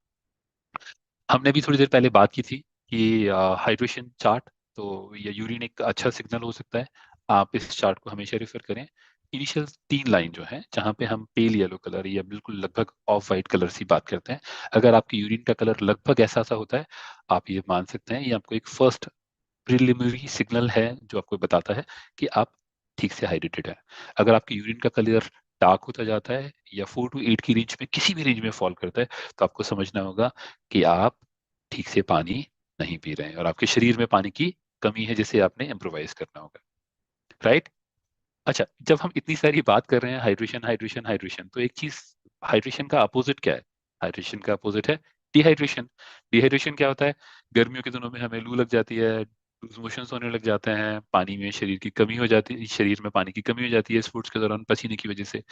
हमने भी थोड़ी देर पहले बात की थी कि हाइड्रेशन चार्ट, तो ये यूरिन एक अच्छा सिग्नल हो सकता है। आप इस चार्ट को हमेशा रेफर करें। इनिशियल 3 लाइन जो है जहाँ पे हम पेल येलो कलर या बिल्कुल लगभग ऑफ वाइट कलर से बात करते हैं, अगर आपकी यूरिन का कलर लगभग ऐसा सा होता है, आप ये मान सकते हैं ये आपको एक फर्स्ट प्रिलिमिनरी सिग्नल है जो आपको बताता है कि आप ठीक से हाइड्रेटेड है। अगर आपकी यूरिन का कलर डार्क होता जाता है या 4 to 8 की रेंज में किसी भी रेंज में फॉल करता है, तो आपको समझना होगा कि आप ठीक से पानी नहीं पी रहे हैं और आपके शरीर में पानी की कमी है, जिसे आपने इम्प्रोवाइज करना होगा। राइट? अच्छा, जब हम इतनी सारी बात कर रहे हैं हाइड्रेशन हाइड्रेशन हाइड्रेशन, तो एक चीज, हाइड्रेशन का अपोजिट क्या है? हाइड्रेशन का अपोजिट है डिहाइड्रेशन। डिहाइड्रेशन क्या होता है? गर्मियों के दिनों में हमें लू लग जाती है, लूज मोशंस होने लग जाते हैं, पानी में शरीर की कमी हो जाती है, शरीर में पानी की कमी हो जाती है स्पोर्ट्स के दौरान पसीने की वजह से।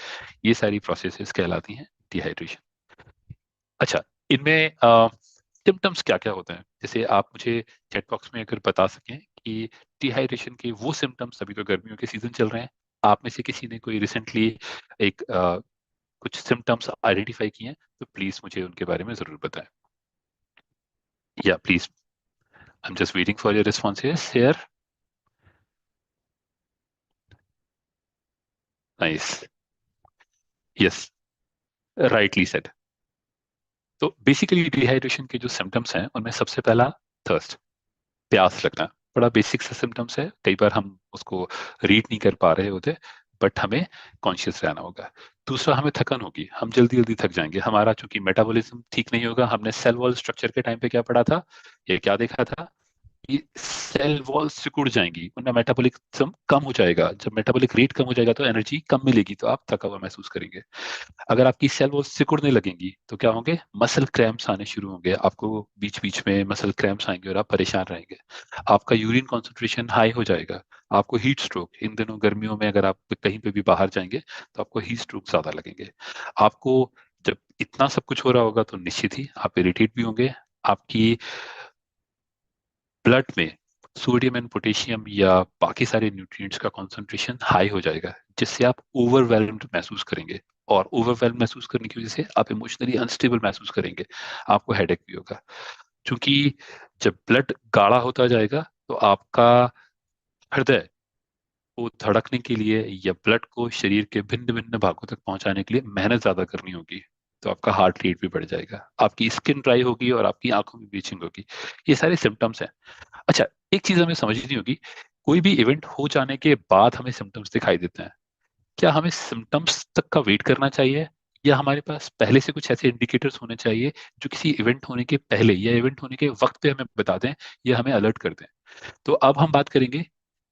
ये सारी प्रोसेसेस कहलाती हैं डिहाइड्रेशन। अच्छा, इनमें सिम्टम्स क्या क्या होते हैं? जैसे आप मुझे चैट बॉक्स में अगर बता सकें कि डिहाइड्रेशन के वो सिम्टम्स, अभी तो गर्मियों के सीजन चल रहे हैं, आप में से किसी ने कोई रिसेंटली एक कुछ सिम्टम्स आइडेंटिफाई किए हैं, तो प्लीज मुझे उनके बारे में जरूर बताएं। या please, I am just waiting for your responses here. Nice, yes, rightly said. तो बेसिकली डिहाइड्रेशन के जो सिम्टम्स हैं उनमें सबसे पहला थर्स्ट, प्यास लगना, बड़ा बेसिक सा सिम्टम्स है। कई बार हम उसको रीड नहीं कर पा रहे होते, बट हमें कॉन्शियस रहना होगा। दूसरा, हमें थकन होगी, हम जल्दी जल्दी थक जाएंगे, हमारा चूंकि मेटाबॉलिज्म ठीक नहीं होगा। हमने सेल वॉल स्ट्रक्चर के टाइम पे क्या पढ़ा था, ये क्या देखा था? कि सेल वॉल सिकुड़ जाएंगी, उनका मेटाबॉलिज्म कम हो जाएगा। जब मेटाबॉलिक रेट कम हो जाएगा तो एनर्जी कम मिलेगी, तो आप थका हुआ महसूस करेंगे। अगर आपकी सेल वो सिकुड़ने लगेंगी तो क्या होंगे, मसल क्रैम्प्स आने शुरू होंगे, आपको बीच बीच में मसल क्रैम्प्स आएंगे और आप परेशान रहेंगे। आपका यूरिन कॉन्सेंट्रेशन हाई हो जाएगा, आपको हीट स्ट्रोक, इन दिनों गर्मियों में अगर आप कहीं पे भी बाहर जाएंगे तो आपको हीट स्ट्रोक ज्यादा लगेंगे। आपको जब इतना सब कुछ हो रहा होगा तो निश्चित ही आप इरिटेट भी होंगे। आपकी ब्लड में सोडियम एंड पोटेशियम या बाकी सारे न्यूट्रिएंट्स का कॉन्सेंट्रेशन हाई हो जाएगा, जिससे आप ओवरवेल्म्ड महसूस करेंगे। और ओवरवेल्म महसूस करने की वजह से आप इमोशनली अनस्टेबल महसूस करेंगे, आपको हेडेक भी होगा। क्योंकि जब ब्लड गाढ़ा होता जाएगा तो आपका हृदय को धड़कने के लिए या ब्लड को शरीर के भिन्न भिन्न भागों तक पहुंचाने के लिए मेहनत ज्यादा करनी होगी, तो आपका हार्ट रेट भी बढ़ जाएगा, आपकी स्किन ड्राई होगी और आपकी आंखों में ब्लीचिंग होगी। ये सारे सिम्टम्स हैं। अच्छा, एक चीज हमें समझनी होगी, कोई भी इवेंट हो जाने के बाद हमें सिम्टम्स दिखाई देते हैं, क्या हमें सिम्टम्स तक का वेट करना चाहिए, या हमारे पास पहले से कुछ ऐसे इंडिकेटर्स होने चाहिए जो किसी इवेंट होने के पहले या इवेंट होने के वक्त पे हमें बता दें या हमें अलर्ट कर दें। तो अब हम बात करेंगे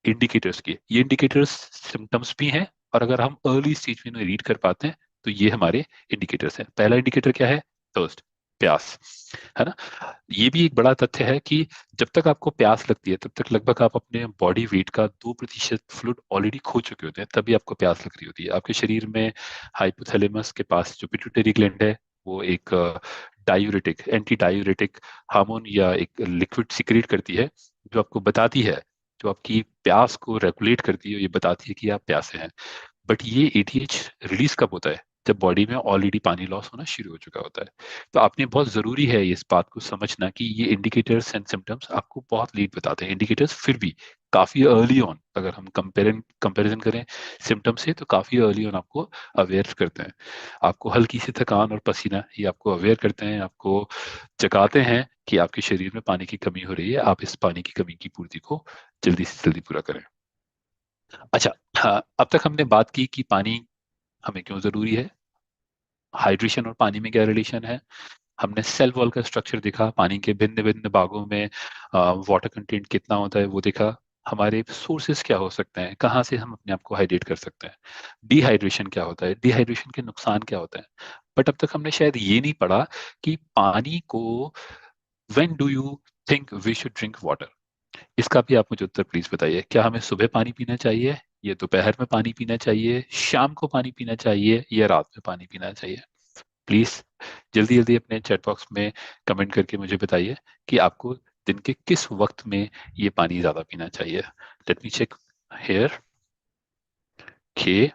इंडिकेटर्स की। ये इंडिकेटर्स सिम्टम्स भी हैं, और अगर हम अर्ली स्टेज में इन्हें रीड कर पाते हैं तो ये हमारे इंडिकेटर्स हैं। पहला इंडिकेटर क्या है, थर्स्ट, प्यास, है ना। ये भी एक बड़ा तथ्य है कि जब तक आपको प्यास लगती है तब तक लगभग आप अपने बॉडी वेट का 2% फ्लूइड ऑलरेडी खो चुके होते हैं, तभी आपको प्यास लग रही होती है। आपके शरीर में हाइपोथैलेमस के पास जो पिट्यूटरी ग्लैंड है, वो एक डायूरेटिक, एंटी डायूरेटिक हार्मोन या एक लिक्विड सिक्रीट करती है, जो आपको बताती है, जो आपकी प्यास को रेगुलेट करती है, ये बताती है कि आप प्यासे हैं। बट ये एटीएच रिलीज कब होता है, जब बॉडी में ऑलरेडी पानी लॉस होना शुरू हो चुका होता है। तो आपने बहुत जरूरी है इस बात को समझना कि ये इंडिकेटर्स एंड सिम्टम्स आपको बहुत लेट बताते हैं। इंडिकेटर्स फिर भी काफी अर्ली ऑन, अगर हम कंपेरिजन करें सिम्टम्स से, तो काफी अर्ली ऑन आपको अवेयर करते हैं। आपको हल्की सी थकान और पसीना, ये आपको अवेयर करते हैं, आपको जगाते हैं कि आपके शरीर में पानी की कमी हो रही है, आप इस पानी की कमी की पूर्ति को जल्दी से जल्दी पूरा करें। अच्छा, हाँ, अब तक हमने बात की कि पानी हमें क्यों जरूरी है, हाइड्रेशन और पानी में क्या रिलेशन है। हमने सेल वॉल का स्ट्रक्चर देखा, पानी के भिन्न भिन्न भागों में वाटर कंटेंट कितना होता है वो देखा, हमारे सोर्सेज क्या हो सकते हैं, कहाँ से हम अपने आप को हाइड्रेट कर सकते हैं, डिहाइड्रेशन क्या होता है, डिहाइड्रेशन के नुकसान क्या होते हैं। बट अब तक हमने शायद ये नहीं पढ़ा कि पानी को, when do you think we should drink water. इसका भी आप मुझे उत्तर प्लीज बताइए। क्या हमें सुबह पानी पीना चाहिए, या दोपहर में पानी पीना चाहिए, शाम को पानी पीना चाहिए, या रात में पानी पीना चाहिए? प्लीज जल्दी जल्दी अपने चैट बॉक्स में कमेंट करके मुझे बताइए कि आपको दिन के किस वक्त में ये पानी ज्यादा पीना चाहिए। Let me check here. के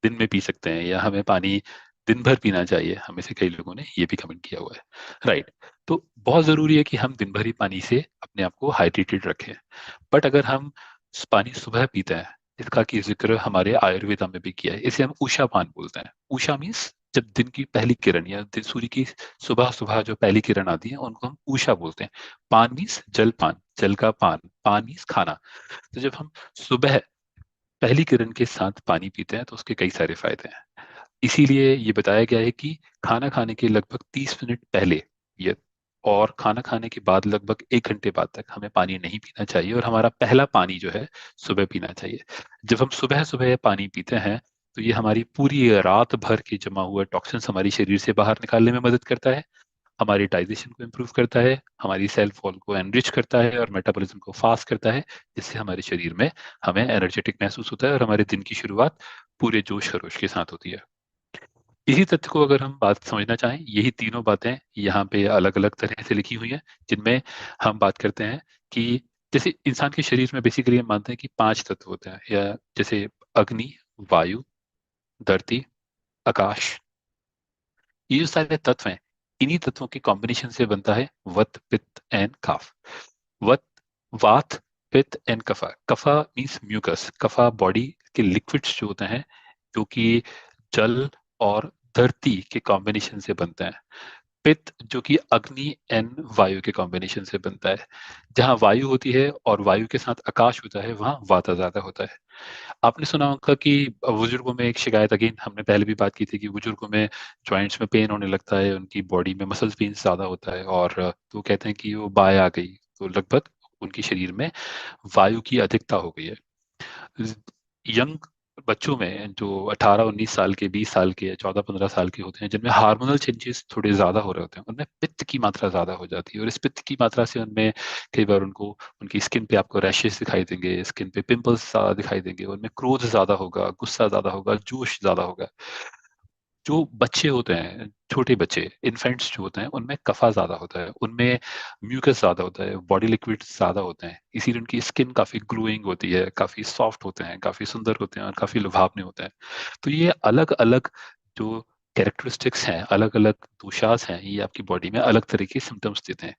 दिन में पी सकते हैं, या हमें पानी दिन भर पीना चाहिए, हमें से कई लोगों ने ये भी कमेंट किया हुआ है। राइट, तो बहुत जरूरी है कि हम दिन भर ही पानी से अपने आप को हाइड्रेटेड रखें। बट अगर हम पानी सुबह पीते हैं, इसका की जिक्र हमारे आयुर्वेदा में भी किया है, इसे हम उषा पान बोलते हैं। उषा मीन्स जब दिन की पहली किरण या सूर्य की सुबह सुबह जो पहली किरण आती है उनको हम उषा बोलते हैं। पान मीन्स जल पान, जल का पान, पान मीन्स खाना। तो जब हम सुबह पहली किरण के साथ पानी पीते हैं तो उसके कई सारे फायदे हैं। इसीलिए ये बताया गया है कि खाना खाने के लगभग 30 मिनट पहले ये, और खाना खाने के बाद लगभग 1 घंटे बाद तक हमें पानी नहीं पीना चाहिए, और हमारा पहला पानी जो है सुबह पीना चाहिए। जब हम सुबह सुबह पानी पीते हैं तो ये हमारी पूरी रात भर के जमा हुए टॉक्सिन्स हमारी शरीर से बाहर निकालने में मदद करता है, हमारी डाइजेशन को इम्प्रूव करता है, हमारी सेल वॉल को एनरिच करता है और मेटाबॉलिज्म को फास्ट करता है, जिससे हमारे शरीर में हमें एनर्जेटिक महसूस होता है और हमारे दिन की शुरुआत पूरे जोश खरोश के साथ होती है। इसी तथ्य को अगर हम बात समझना चाहें, यही तीनों बातें यहाँ पे अलग अलग तरह से लिखी हुई हैं, जिनमें हम बात करते हैं कि जैसे इंसान के शरीर में बेसिकली हम मानते हैं कि 5 तत्व होते हैं, या जैसे अग्नि, वायु, धरती, आकाश। ये जो सारे तत्व हैं, इन्हीं तत्वों के कॉम्बिनेशन से बनता है वत, पित्त एंड कफ। वत, वात, पित्त एंड कफा। कफा मीन्स म्यूकस, कफा बॉडी के लिक्विड्स जो होते हैं, जो कि जल और धरती के कॉम्बिनेशन से बनते हैं। पित्त जो कि अग्नि एंड वायु के कॉम्बिनेशन से बनता है। जहां वायु होती है और वायु के साथ आकाश होता है, वहां वाता ज्यादा होता है। आपने सुना होगा कि बुजुर्गों में एक शिकायत, अगेन हमने पहले भी बात की थी, कि बुजुर्गों में जॉइंट्स में पेन होने लगता है, उनकी बॉडी में मसल्स पेन ज्यादा होता है, और तो कहते हैं कि वो बाय आ गई, तो लगभग उनके शरीर में वायु की अधिकता हो गई है। यंग बच्चों में जो 18-19 साल के, 20 साल के, 14-15 साल के होते हैं, जिनमें हार्मोनल चेंजेस थोड़े ज्यादा हो रहे होते हैं, उनमें पित्त की मात्रा ज्यादा हो जाती है, और इस पित्त की मात्रा से उनमें कई बार उनको, उनकी स्किन पे आपको रैशेस दिखाई देंगे, स्किन पे पिंपल्स ज्यादा दिखाई देंगे, उनमें क्रोध ज्यादा होगा, गुस्सा ज्यादा होगा, जोश ज्यादा होगा। जो बच्चे होते हैं, छोटे बच्चे, इन्फेंट्स जो होते हैं, उनमें कफा ज्यादा होता है, उनमें म्यूकस ज्यादा होता है, बॉडी लिक्विड ज्यादा होते हैं, इसीलिए उनकी स्किन काफी ग्लोइंग होती है, काफी सॉफ्ट होते हैं, काफी सुंदर होते हैं, और काफी लुभावने होते हैं। तो ये अलग अलग जो कैरेक्टरिस्टिक्स हैं, अलग अलग दोषास हैं, ये आपकी बॉडी में अलग तरह के सिम्टम्स देते हैं।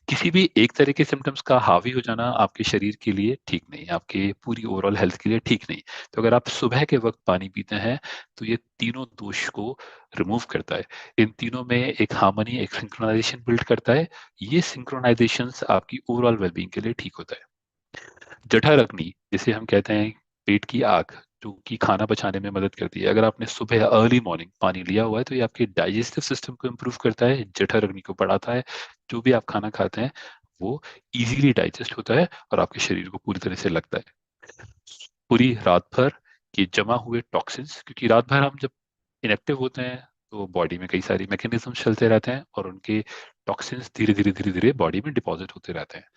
किसी भी एक तरह के सिम्टम्स का हावी हो जाना आपके शरीर के लिए ठीक नहीं, आपके पूरी ओवरऑल हेल्थ के लिए ठीक नहीं। तो अगर आप सुबह के वक्त पानी पीते हैं, तो ये तीनों दोष को रिमूव करता है। इन तीनों में एक हार्मनी, एक सिंक्रोनाइजेशन बिल्ड करता है। ये सिंक्रोनाइजेशन आपकी ओवरऑल वेलबींग के लिए ठीक होता है। जठर अग्नि, जिसे हम कहते हैं पेट की आग, जो कि खाना पचाने में मदद करती है, अगर आपने सुबह अर्ली मॉर्निंग पानी लिया हुआ है, तो ये आपके डाइजेस्टिव सिस्टम को इम्प्रूव करता है, जठर अग्नि को बढ़ाता है। जो भी आप खाना खाते हैं, वो इजीली डाइजेस्ट होता है, और आपके शरीर को पूरी तरह से लगता है। पूरी रात भर ये जमा हुए टॉक्सिन्स, क्योंकि रात भर हम जब इनएक्टिव होते हैं, तो बॉडी में कई सारी मैकेनिज्म चलते रहते हैं, और उनके टॉक्सिन्स धीरे धीरे धीरे धीरे बॉडी में डिपॉजिट होते रहते हैं।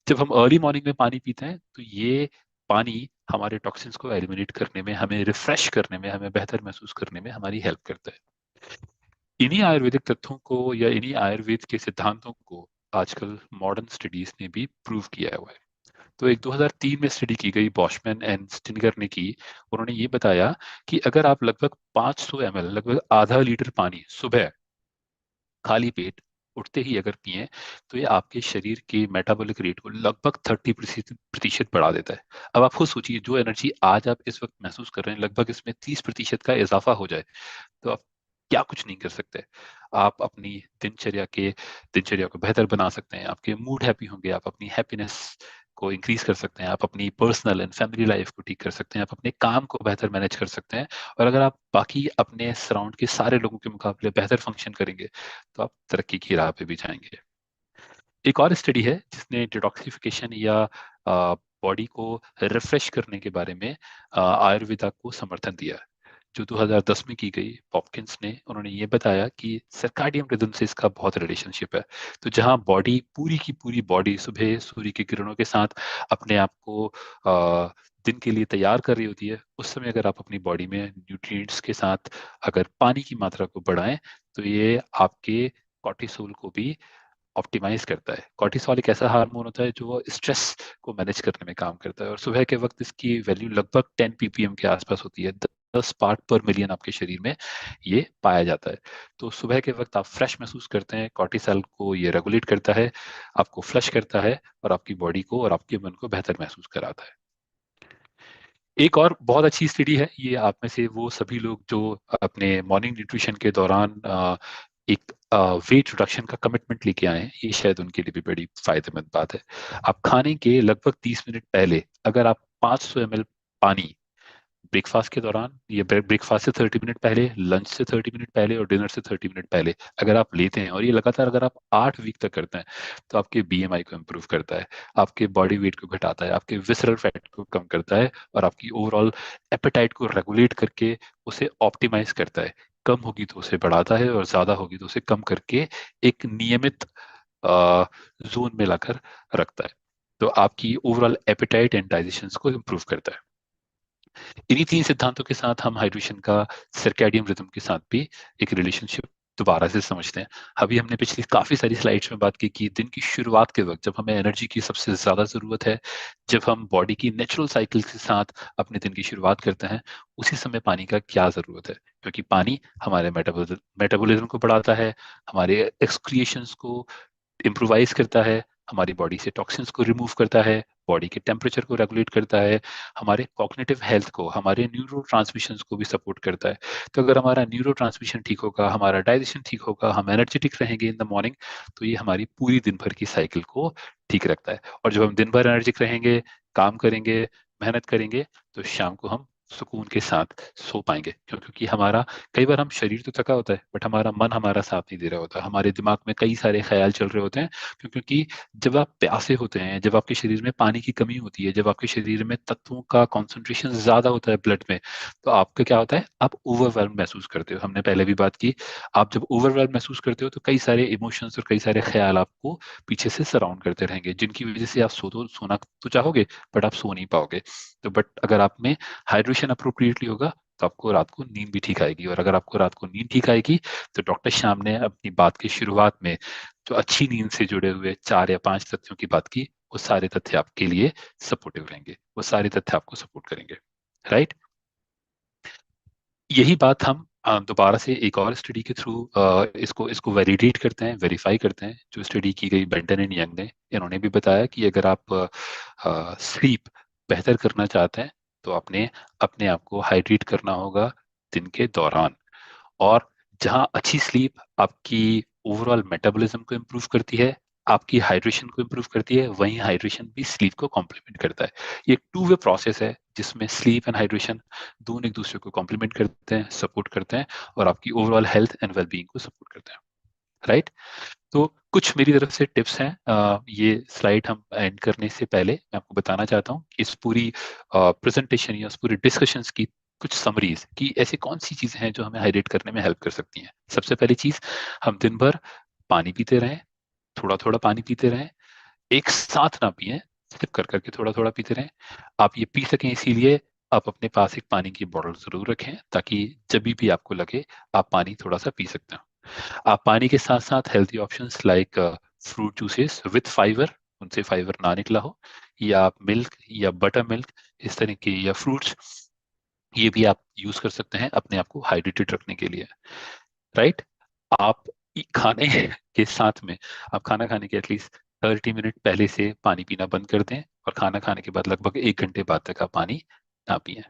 जब हम अर्ली मॉर्निंग में पानी पीते हैं, तो ये पानी हमारे टॉक्सिन्स को एलिमिनेट करने में, हमें रिफ्रेश करने में, हमें बेहतर महसूस करने में हमारी हेल्प करता है। इन्हीं आयुर्वेदिक तथ्यों को, या इन्हीं आयुर्वेद के सिद्धांतों को आजकल मॉडर्न स्टडीज ने भी प्रूव किया हुआ है। तो एक 2003 में स्टडी की गई, बॉशमैन एंड स्टिनगर ने की। उन्होंने ये बताया कि अगर आप लगभग 500 ml, लगभग आधा लीटर पानी सुबह खाली पेट उठते ही अगर पिए, तो ये आपके शरीर के मेटाबॉलिक रेट को लगभग 30% बढ़ा देता है। अब आप खुद सोचिए, जो एनर्जी आज आप इस वक्त महसूस कर रहे हैं, लगभग इसमें 30% का इजाफा हो जाए, तो आप क्या कुछ नहीं कर सकते। आप अपनी दिनचर्या को बेहतर बना सकते हैं, आपके मूड हैप्पी होंगे, आप अपनी हैप्पीनेस को इंक्रीज कर सकते हैं, आप अपनी पर्सनल एंड फैमिली लाइफ को ठीक कर सकते हैं, आप अपने काम को बेहतर मैनेज कर सकते हैं। और अगर आप बाकी अपने सराउंड के सारे लोगों के मुकाबले बेहतर फंक्शन करेंगे, तो आप तरक्की की राह पे भी जाएंगे। एक और स्टडी है जिसने डिटॉक्सिफिकेशन या बॉडी को रिफ्रेश करने के बारे में आयुर्वेदा को समर्थन दिया, जो 2010 में की गई, पॉपकिंस ने। उन्होंने ये बताया कि सर्काडियन रिदम से इसका बहुत रिलेशनशिप है। तो जहां बॉडी, पूरी की पूरी बॉडी सुबह सूर्य की किरणों के साथ अपने आप को दिन के लिए तैयार कर रही होती है, उस समय अगर आप अपनी बॉडी में न्यूट्रिएंट्स के साथ अगर पानी की मात्रा को बढ़ाएं, तो ये आपके कॉर्टिसोल को भी ऑप्टिमाइज करता है। कॉर्टिसोल एक ऐसा हार्मोन होता है जो स्ट्रेस को मैनेज करने में काम करता है, और सुबह के वक्त इसकी वैल्यू लगभग 10 ppm के आसपास होती है। 10 पार्ट पर मिलियन आपके शरीर में ये पाया जाता है। तो सुबह के वक्त आप फ्रेश महसूस करते हैं, कॉर्टिसोल को ये रेगुलेट करता है, आपको फ्लश करता है, और आपकी बॉडी को और आपके मन को बेहतर महसूस कराता है। एक और बहुत अच्छी स्टडी है, ये आप में से वो सभी लोग जो अपने मॉर्निंग न्यूट्रिशन के दौरान एक वेट रिडक्शन का कमिटमेंट लेके आए हैं, ये शायद उनके लिए भी बड़ी फायदेमंद बात है। आप खाने के लगभग 30 मिनट पहले अगर आप 500 ml पानी ब्रेकफास्ट के दौरान, ये ब्रेकफास्ट से 30 मिनट पहले, लंच से 30 मिनट पहले, और डिनर से 30 मिनट पहले अगर आप लेते हैं, और ये लगातार अगर आप 8 वीक तक करते हैं, तो आपके बीएमआई को इम्प्रूव करता है, आपके बॉडी वेट को घटाता है, आपके विसरल फैट को कम करता है, और आपकी ओवरऑल एपेटाइट को रेगुलेट करके उसे ऑप्टिमाइज करता है। कम होगी तो उसे बढ़ाता है, और ज्यादा होगी तो उसे कम करके एक नियमित जोन में लाकर रखता है। तो आपकी ओवरऑल एपेटाइट एंड डाइजेशन को इम्प्रूव करता है। इन्हीं 3 सिद्धांतों के साथ हम हाइड्रेशन का सर्कैडियन रिदम के साथ भी एक रिलेशनशिप दोबारा से समझते हैं। अभी हमने पिछली काफी सारी स्लाइड्स में बात की कि दिन की शुरुआत के वक्त जब हमें एनर्जी की सबसे ज्यादा जरूरत है, जब हम बॉडी की नेचुरल साइकिल के साथ अपने दिन की शुरुआत करते हैं, उसी समय पानी का क्या जरूरत है, क्योंकि पानी हमारे मेटाबॉलिज्म को बढ़ाता है, हमारे एक्सक्रिएशंस को इम्प्रोवाइज करता है, हमारी बॉडी से टॉक्सिन्स को रिमूव करता है, बॉडी के टेम्परेचर को रेगुलेट करता है, हमारे कॉग्निटिव हेल्थ को, हमारे न्यूरो ट्रांसमिशंस को भी सपोर्ट करता है। तो अगर हमारा न्यूरो ट्रांसमिशन ठीक होगा, हमारा डाइजेशन ठीक होगा, हम एनर्जेटिक रहेंगे इन द मॉर्निंग, तो ये हमारी पूरी दिन भर की साइकिल को ठीक रखता है। और जब हम दिन भर एनर्जिक रहेंगे, काम करेंगे, मेहनत करेंगे, तो शाम को हम सुकून के साथ सो पाएंगे। क्योंकि हमारा, कई बार हम शरीर तो थका होता है बट हमारा मन हमारा साथ नहीं दे रहा होता, हमारे दिमाग में कई सारे ख्याल चल रहे होते हैं। क्योंकि जब आप प्यासे होते हैं, जब आपके शरीर में पानी की कमी होती है, जब आपके शरीर में तत्वों का कॉन्सेंट्रेशन ज्यादा होता है ब्लड में, तो आपका क्या होता है, आप ओवरवेल्म महसूस करते हो। हमने पहले भी बात की, आप जब ओवरवेल्म महसूस करते हो तो कई सारे इमोशंस और कई सारे ख्याल आपको पीछे से सराउंड करते रहेंगे, जिनकी वजह से आप सोना तो चाहोगे बट आप सो नहीं पाओगे। तो बट अगर आप में हाइड्रेशन अप्रोप्रिएटली होगा तो आपको रात को नींद भी ठीक आएगी। और अगर आपको रात को नींद ठीक आएगी तो डॉक्टर श्याम ने अपनी बात की शुरुआत में जो अच्छी नींद से जुड़े हुए 4 या 5 तथ्यों की बात की, वो सारे तथ्य आपके लिए सपोर्टिव रहेंगे, वो सारे तथ्य आपको सपोर्ट करेंगे, राइट। यही बात हम दोबारा से एक और स्टडी के थ्रू इसको इसको वैलिडेट करते हैं, वेरीफाई करते हैं। जो स्टडी की गई बेंटन एंड यंग ने, इन्होंने भी बताया कि अगर आप स्लीप बेहतर करना चाहते हैं तो अपने अपने आप को हाइड्रेट करना होगा दिन के दौरान। और जहां अच्छी स्लीप आपकी ओवरऑल मेटाबॉलिज्म को इम्प्रूव करती है, आपकी हाइड्रेशन को इम्प्रूव करती है, वहीं हाइड्रेशन भी स्लीप को कॉम्प्लीमेंट करता है। ये एक टू वे प्रोसेस है जिसमें स्लीप एंड हाइड्रेशन दोनों एक दूसरे को कॉम्प्लीमेंट करते हैं, सपोर्ट करते हैं और आपकी ओवरऑल हेल्थ एंड वेलबींग को सपोर्ट करते हैं, राइट। तो कुछ मेरी तरफ से टिप्स हैं। ये स्लाइड हम एंड करने से पहले मैं आपको बताना चाहता हूँ कि इस पूरी प्रेजेंटेशन या उस पूरी डिस्कशंस की कुछ समरीज, कि ऐसी कौन सी चीजें हैं जो हमें हाइड्रेट करने में हेल्प कर सकती हैं। सबसे पहली चीज, हम दिन भर पानी पीते रहें, थोड़ा थोड़ा पानी पीते रहें, एक साथ ना पिए, सिप कर करके थोड़ा थोड़ा पीते रहें। आप ये पी सकें इसीलिए आप अपने पास एक पानी की बोतल जरूर रखें, ताकि जब भी आपको लगे आप पानी थोड़ा सा पी सकते हैं। आप पानी के साथ साथ healthy options like fruit juices with fibre, उनसे फाइबर ना निकला हो, या आप मिल्क या बटर मिल्क, इस तरह के, या फ्रूट्स, ये भी आप यूज कर सकते हैं अपने आप को हाइड्रेटेड रखने के लिए, राइट। आप खाने के साथ में, आप खाना खाने के एटलीस्ट 30 मिनट पहले से पानी पीना बंद कर दें, और खाना खाने के बाद लगभग 1 घंटे बाद तक आप पानी ना पिए।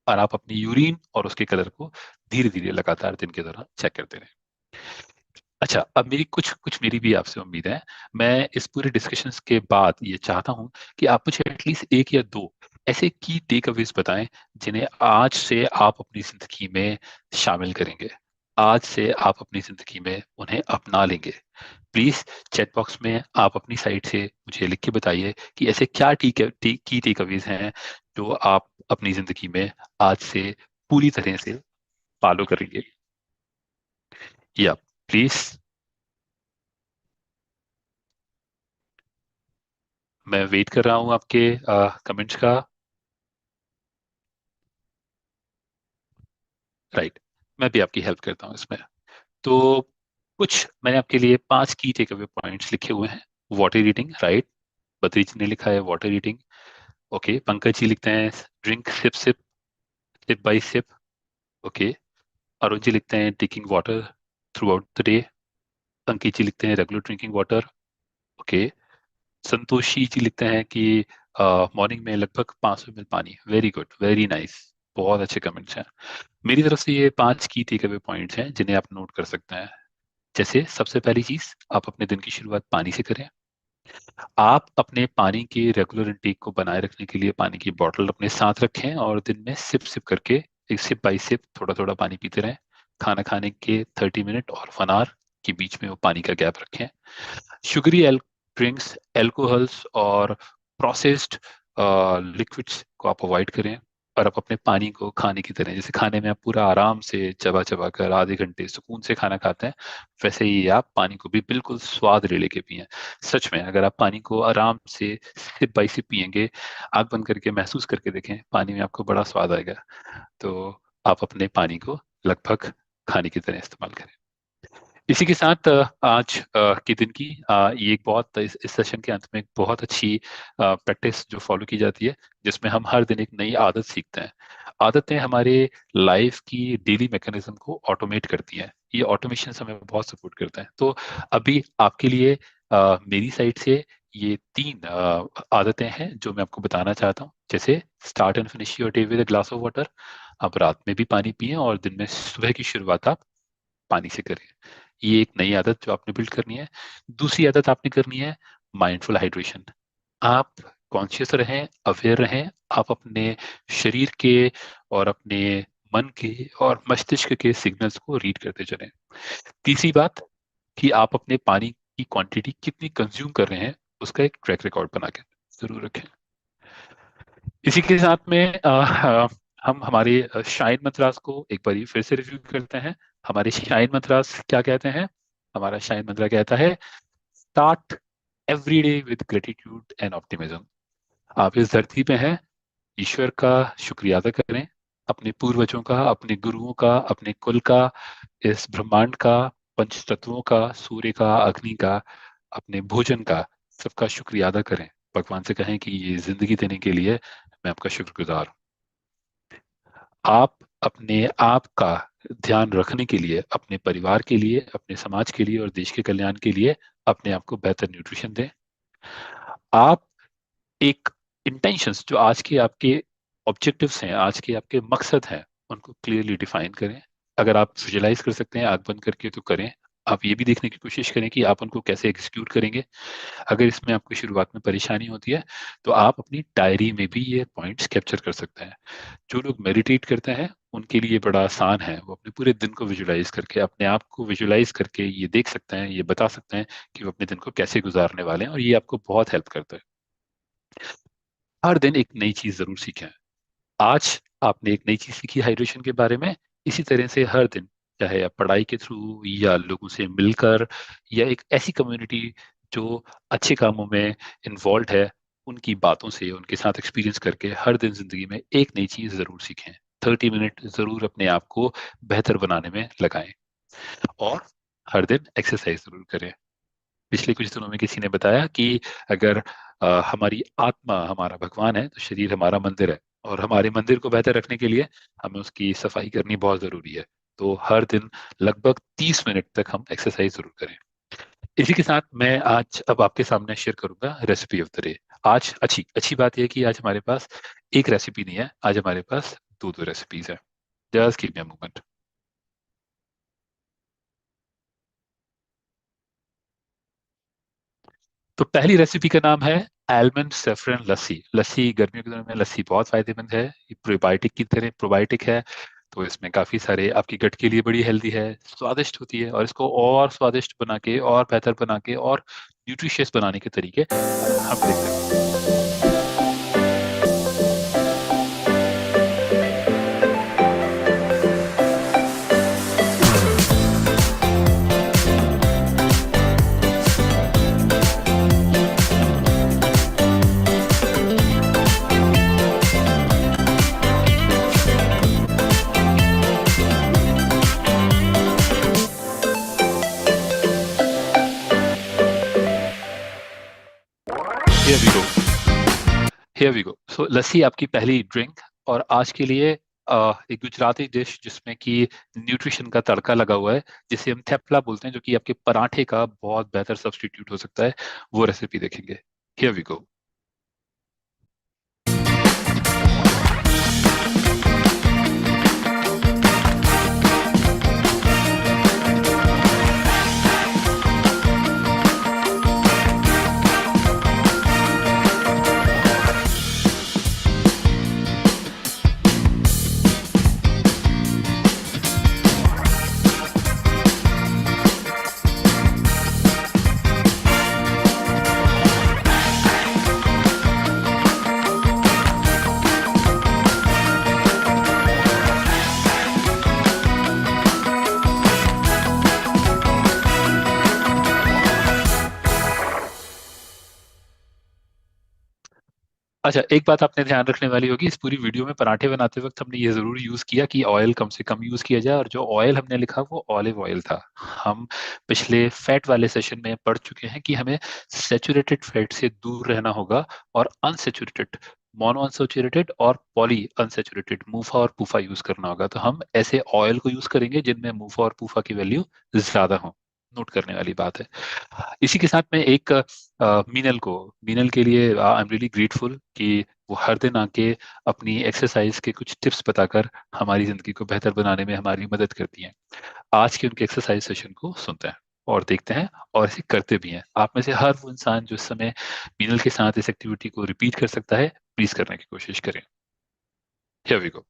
और आप अपनी यूरिन और उसके कलर को धीरे धीरे लगातार दिन के दौरान चेक करते रहें। अच्छा, अब मेरी कुछ कुछ मेरी भी आपसे उम्मीद है। मैं इस पूरे डिस्कशंस के बाद ये चाहता हूं कि आप मुझे एटलीस्ट 1 या 2 ऐसे की टेक अवेज बताएं जिन्हें आज से आप अपनी जिंदगी में शामिल करेंगे, आज से आप अपनी जिंदगी में उन्हें अपना लेंगे। प्लीज चैट बॉक्स में आप अपनी साइड से मुझे लिख के बताइए कि ऐसे क्या की टेक अवेज हैं जो आप अपनी जिंदगी में आज से पूरी तरह से फॉलो करेंगे। या प्लीज, मैं वेट कर रहा हूँ आपके कमेंट्स का, राइट। मैं भी आपकी हेल्प करता हूँ इसमें। तो कुछ मैंने आपके लिए 5 की टेक अवे पॉइंट्स लिखे हुए हैं। Water reading, right, Badri ji ने लिखा है water reading. Okay, Pankaj ji लिखते हैं drink sip sip, sip by sip. Okay, Arun ji लिखते हैं taking water throughout the day. Ankit ji लिखते हैं regular drinking water. Okay, Santoshi ji लिखते हैं कि मॉर्निंग में लगभग 500 ml पानी। वेरी गुड, वेरी नाइस, बहुत अच्छे कमेंट्स हैं। मेरी तरफ से ये 5 की टेक अवे पॉइंट्स हैं जिन्हें आप नोट कर सकते हैं। जैसे सबसे पहली चीज, आप अपने दिन की शुरुआत पानी से करें। आप अपने पानी के रेगुलर इंटेक को बनाए रखने के लिए पानी की बोतल अपने साथ रखें और दिन में सिप सिप करके, एक सिप बाई सिप, थोड़ा थोड़ा पानी पीते रहें। खाना खाने के 30 मिनट और 1 आवर के बीच में वो पानी का गैप रखें। शुगरी ड्रिंक्स, एल्कोहल्स और प्रोसेस्ड लिक्विड्स को आप अवॉइड करें। और आप अपने पानी को खाने की तरह, जैसे खाने में आप पूरा आराम से चबा चबा कर आधे घंटे सुकून से खाना खाते हैं, वैसे ही आप पानी को भी बिल्कुल स्वाद ले लेके पिए। सच में, अगर आप पानी को आराम से सिप बाई सिप पियेंगे, आंख बंद करके महसूस करके देखें, पानी में आपको बड़ा स्वाद आएगा। तो आप अपने पानी को लगभग खाने की तरह इस्तेमाल करें। इसी के साथ आज के दिन की ये एक बहुत, इस सेशन के अंत में एक बहुत अच्छी प्रैक्टिस जो फॉलो की जाती है, जिसमें हम हर दिन एक नई आदत सीखते हैं। आदतें हमारे लाइफ की डेली मैकेनिज्म को ऑटोमेट करती हैं। ये ऑटोमेशन हमें बहुत सपोर्ट करता है। तो अभी आपके लिए मेरी साइड से ये तीन आदतें हैं जो मैं आपको बताना चाहता हूँ। जैसे start and finish your day with a glass of water, आप रात में भी पानी पिएं और दिन में सुबह की शुरुआत आप पानी से करें। ये एक नई आदत जो आपने बिल्ड करनी है। दूसरी आदत आपने करनी है माइंडफुल हाइड्रेशन। आप कॉन्शियस रहें, अवेयर रहें, आप अपने शरीर के और अपने मन के और मस्तिष्क के सिग्नल्स को रीड करते चलें। तीसरी बात कि आप अपने पानी की क्वांटिटी कितनी कंज्यूम कर रहे हैं उसका एक ट्रैक रिकॉर्ड बना के जरूर रखें। इसी के साथ में हम हमारे शाइन मंत्रास को एक बार फिर से रिव्यू करते हैं। हमारे शाइन मंत्रास क्या कहते हैं? हमारा शाइन मंत्र कहता है start every day with gratitude and optimism. आप इस धरती पे हैं, ईश्वर का शुक्रिया अदा करें, अपने पूर्वजों का, अपने गुरुओं का, अपने कुल का, इस ब्रह्मांड का, पंच तत्वों का, सूर्य का, अग्नि का, अपने भोजन का, सबका शुक्रिया अदा करें। भगवान से कहें कि ये जिंदगी देने के लिए मैं आपका शुक्रगुजार हूँ। आप अपने आप का ध्यान रखने के लिए, अपने परिवार के लिए, अपने समाज के लिए और देश के कल्याण के लिए अपने आप को बेहतर न्यूट्रिशन दें। आप एक इंटेंशंस जो आज के आपके ऑब्जेक्टिव्स हैं, आज के आपके मकसद हैं, उनको क्लियरली डिफाइन करें। अगर आप विजुलाइज कर सकते हैं आंख बंद करके तो करें। आप ये भी देखने की कोशिश करें कि आप उनको कैसे एग्जीक्यूट करेंगे। अगर इसमें आपको शुरुआत में परेशानी होती है तो आप अपनी डायरी में भी ये पॉइंट्स कैप्चर कर सकते हैं। जो लोग मेडिटेट करते हैं उनके लिए बड़ा आसान है, वो अपने पूरे दिन को विजुलाइज करके, अपने आप को विजुलाइज करके ये देख सकते हैं, ये बता सकते हैं कि वो अपने दिन को कैसे गुजारने वाले हैं, और ये आपको बहुत हेल्प करता है। हर दिन एक नई चीज जरूर सीखें। आज आपने एक नई चीज सीखी हाइड्रेशन के बारे में, इसी तरह से हर दिन, चाहे आप पढ़ाई के थ्रू या लोगों से मिलकर या एक ऐसी कम्युनिटी जो अच्छे कामों में इन्वॉल्व है, उनकी बातों से, उनके साथ एक्सपीरियंस करके हर दिन जिंदगी में एक नई चीज जरूर सीखें। 30 मिनट जरूर अपने आप को बेहतर बनाने में लगाएं, और हर दिन एक्सरसाइज जरूर करें। पिछले कुछ दिनों में किसी ने बताया कि अगर हमारी आत्मा हमारा भगवान है तो शरीर हमारा मंदिर है, और हमारे मंदिर को बेहतर रखने के लिए हमें उसकी सफाई करनी बहुत जरूरी है। तो हर दिन लगभग 30 मिनट तक हम एक्सरसाइज जरूर करें। इसी के साथ मैं आज अब आपके सामने शेयर करूंगा रेसिपी ऑफ द डे। आज अच्छी अच्छी बात यह है कि आज हमारे पास एक रेसिपी नहीं है, आज हमारे पास दो दो रेसिपीज है। Just give me a moment. तो पहली रेसिपी का नाम है आलमंड सेफ्रन लस्सी। लस्सी गर्मियों के दिनों में लस्सी बहुत फायदेमंद है, ये प्रोबायोटिक की तरह प्रोबायोटिक है। तो इसमें काफी सारे, आपकी गट के लिए बड़ी हेल्दी है, स्वादिष्ट होती है, और इसको और स्वादिष्ट बना के और बेहतर बना के और न्यूट्रिशियस बनाने के तरीके हम देखते हैं। Here we go, here we go. So लस्सी आपकी पहली ड्रिंक, और आज के लिए एक गुजराती डिश जिसमें कि न्यूट्रिशन का तड़का लगा हुआ है, जिसे हम थेपला बोलते हैं, जो कि आपके पराठे का बहुत बेहतर सब्स्टिट्यूट हो सकता है, वो रेसिपी देखेंगे। Here we go. अच्छा, एक बात आपने ध्यान रखने वाली होगी, इस पूरी वीडियो में पराठे बनाते वक्त हमने ये जरूर यूज किया कि ऑयल कम से कम यूज किया जाए, और जो ऑयल हमने लिखा वो ऑलिव ऑयल था। हम पिछले फैट वाले सेशन में पढ़ चुके हैं कि हमें सेचुरेटेड फैट से दूर रहना होगा, और अनसेचुरेटेड, मोनो अनसेचुरेटेड और पॉली अनसेचुरेटेड, मूफा और पूफा यूज करना होगा। तो हम ऐसे ऑयल को यूज करेंगे जिनमें मूफा और पूफा की वैल्यू ज्यादा हो। नोट करने वाली बात है। इसी के साथ में एक मीनल के लिए आई एम रियली ग्रेटफुल कि वो हर दिन आके अपनी एक्सरसाइज के कुछ टिप्स बताकर हमारी जिंदगी को बेहतर बनाने में हमारी मदद करती हैं। आज के उनके एक्सरसाइज सेशन को सुनते हैं और देखते हैं और इसे करते भी हैं। आप में से हर वो इंसान जो इस समय मीनल के साथ इस एक्टिविटी को रिपीट कर सकता है, प्लीज करने की कोशिश करें। Here we go.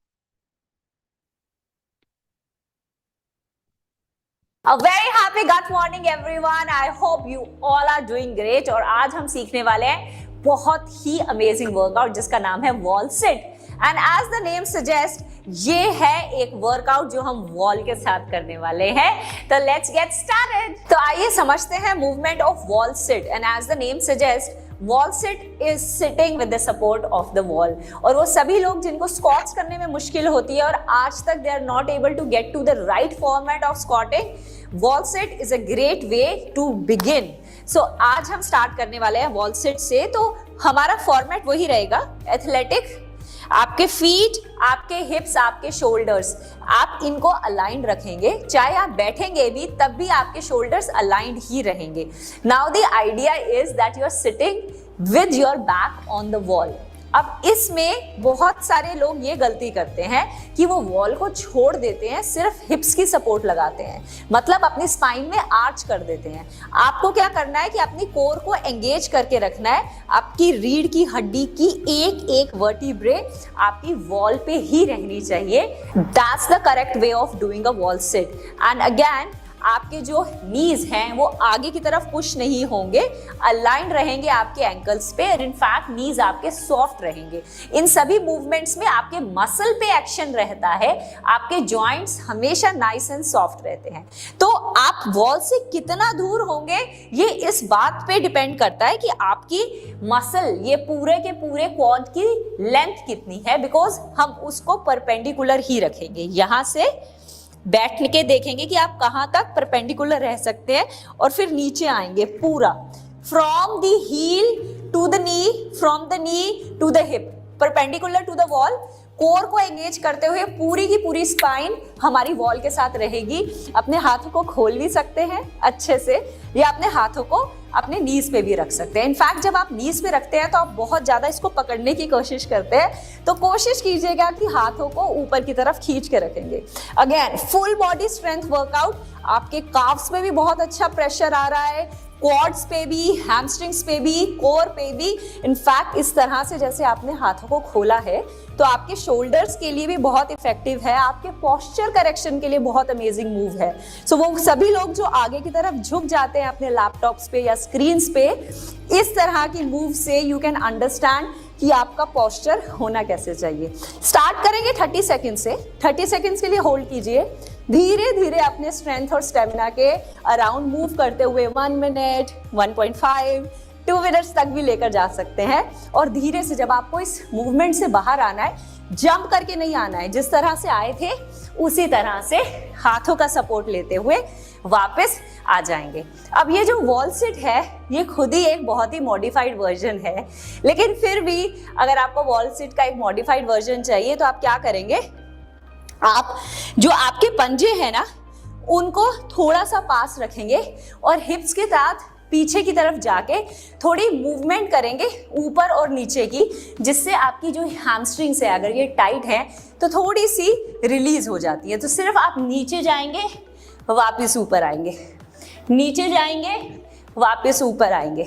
A very happy good morning everyone. I hope you all are doing great. और आज हम सीखने वाले हैं बहुत ही अमेजिंग वर्कआउट जिसका नाम है wall sit. And as the name suggest, ये है एक वर्कआउट जो हम वॉल के साथ करने वाले हैं। तो लेट्स गेट स्टार्टेड। तो आइए समझते हैं movement of wall sit. And as the name suggest, wall sit is sitting with the support of the wall. और वो सभी लोग जिनको स्क्वाट्स करने में मुश्किल होती है और आज तक they are not able to get to the right format of squatting, wall sit is a great way to begin. So आज हम स्टार्ट करने वाले हैं वॉल सिट से। तो हमारा फॉर्मेट वही रहेगा, एथलेटिक। आपके फीट, आपके हिप्स, आपके शोल्डर्स, आप इनको अलाइंड रखेंगे। चाहे आप बैठेंगे भी तब भी आपके शोल्डर्स अलाइंड ही रहेंगे। Now the idea is that you are sitting with your back on the wall. अब इसमें बहुत सारे लोग ये गलती करते हैं कि वो वॉल को छोड़ देते हैं, सिर्फ हिप्स की सपोर्ट लगाते हैं, मतलब अपनी स्पाइन में आर्च कर देते हैं। आपको क्या करना है कि अपनी कोर को एंगेज करके रखना है। आपकी रीढ़ की हड्डी की एक एक वर्टिब्रे आपकी वॉल पे ही रहनी चाहिए। That's the correct way of doing a wall sit. And again, आपके जो नीज हैं वो आगे की तरफ पुश नहीं होंगे, अलाइंड रहेंगे आपके एंकल्स पे। और इनफैक्ट नीज आपके सॉफ्ट रहेंगे। इन सभी मूवमेंट्स में आपके मसल पे एक्शन रहता है, आपके जॉइंट्स हमेशा नाइस एंड सॉफ्ट रहते हैं। तो आप वॉल से कितना दूर होंगे ये इस बात पे डिपेंड करता है कि आपकी मसल, ये पूरे के पूरे क्वाड की लेंथ कितनी है, बिकॉज हम उसको परपेंडिकुलर ही रखेंगे। यहां से बैठ के देखेंगे कि आप कहां तक परपेंडिकुलर रह सकते हैं और फिर नीचे आएंगे पूरा, from the heel to the knee, from the knee to the hip, perpendicular to the wall. Core को एंगेज करते हुए पूरी की पूरी स्पाइन हमारी वॉल के साथ रहेगी। अपने हाथों को खोल भी सकते हैं अच्छे से, या अपने हाथों को अपने नीज पे भी रख सकते हैं। इनफैक्ट जब आप नीज पे रखते हैं तो आप बहुत ज्यादा इसको पकड़ने की कोशिश करते हैं, तो कोशिश कीजिएगा कि हाथों को ऊपर की तरफ खींच के रखेंगे। Again, full body strength workout. आपके काफ्स में भी बहुत अच्छा प्रेशर आ रहा है, क्वाड्स पे भी, हैमस्ट्रिंग्स पे भी, कोर पे भी। इनफैक्ट इस तरह से जैसे आपने हाथों को खोला है तो आपके शोल्डर्स के लिए भी बहुत इफेक्टिव है, आपके पोस्चर करेक्शन के लिए बहुत अमेजिंग मूव है। सो वो सभी लोग जो आगे की तरफ झुक जाते हैं अपने लैपटॉप्स पे या स्क्रीन्स पे, इस तरह की मूव से यू कैन अंडरस्टैंड कि आपका पोस्चर होना कैसे चाहिए। स्टार्ट करेंगे 30 सेकंड से। 30 सेकंड्स के लिए होल्ड कीजिए। धीरे धीरे अपने स्ट्रेंथ और स्टेमिना के अराउंड मूव करते हुए 1 मिनट, 1.5, 2 मिनट्स तक भी लेकर जा सकते हैं। और धीरे से जब आपको इस मूवमेंट से बाहर आना है, जंप करके नहीं आना है, जिस तरह से आए थे उसी तरह से हाथों का सपोर्ट लेते हुए वापस आ जाएंगे। अब ये जो वॉल सिट है ये खुद ही एक बहुत ही मॉडिफाइड वर्जन है, लेकिन फिर भी अगर आपको वॉल सिट का एक मॉडिफाइड वर्जन चाहिए तो आप क्या करेंगे, आप जो आपके पंजे हैं ना उनको थोड़ा सा पास रखेंगे और हिप्स के साथ पीछे की तरफ जाके थोड़ी मूवमेंट करेंगे ऊपर और नीचे की, जिससे आपकी जो हैमस्ट्रिंग्स है अगर ये टाइट है तो थोड़ी सी रिलीज हो जाती है। तो सिर्फ आप नीचे जाएंगे, वापस ऊपर आएंगे, नीचे जाएंगे, वापस ऊपर आएंगे,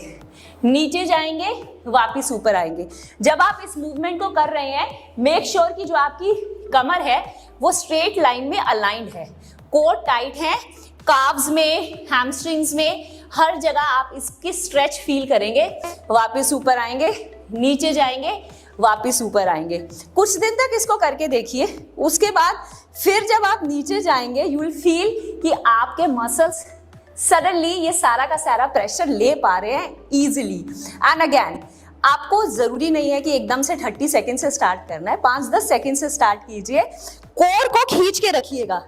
नीचे जाएंगे, वापस ऊपर आएंगे। जब आप इस मूवमेंट को कर रहे हैं, मेक श्योर कि जो आपकी कमर है वो स्ट्रेट लाइन में अलाइंड है, कोर टाइट है, काव्स में, हैमस्ट्रिंग्स में, हर जगह आप इसकी स्ट्रेच फील करेंगे। वापस ऊपर आएंगे, नीचे जाएंगे, वापस ऊपर आएंगे। कुछ दिन तक इसको करके देखिए। उसके बाद फिर जब आप नीचे जाएंगे यू विल फील कि आपके मसल्स सडनली ये सारा का सारा प्रेशर ले पा रहे हैं इजीली। एंड अगेन, आपको जरूरी नहीं है कि एकदम से 30 सेकंड से स्टार्ट करना है, 5-10 सेकंड से स्टार्ट कीजिए। कोर को खींच के रखिएगा,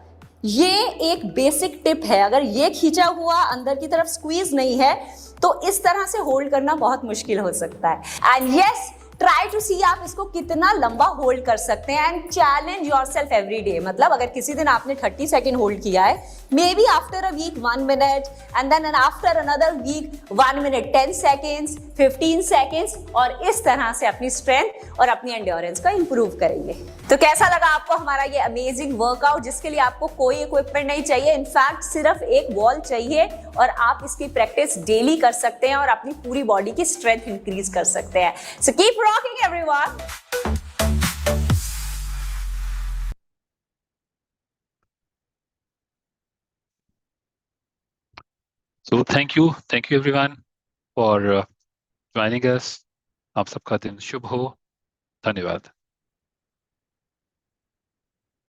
ये एक बेसिक टिप है। अगर ये खींचा हुआ अंदर की तरफ स्क्वीज नहीं है तो इस तरह से होल्ड करना बहुत मुश्किल हो सकता है। एंड यस, ट्राई टू सी आप इसको कितना लंबा होल्ड कर सकते हैं and challenge yourself every day. मतलब अगर किसी दिन आपने 30 सेकेंड होल्ड किया है, maybe after a week 1 minute and then after another week 1 minute 10 seconds 15 seconds, और इस तरह से अपनी स्ट्रेंथ और अपनी एंड्योरेंस को इंप्रूव करेंगे। तो कैसा लगा आपको हमारा ये अमेजिंग वर्कआउट, जिसके लिए आपको कोई इक्विपमेंट नहीं चाहिए, इनफैक्ट सिर्फ एक वॉल चाहिए और आप इसकी प्रैक्टिस डेली कर सकते हैं और अपनी पूरी बॉडी की स्ट्रेंथ इंक्रीज कर सकते हैं। So keep rocking everyone. So thank you everyone for joining us. आप सबका दिन शुभ हो। धन्यवाद।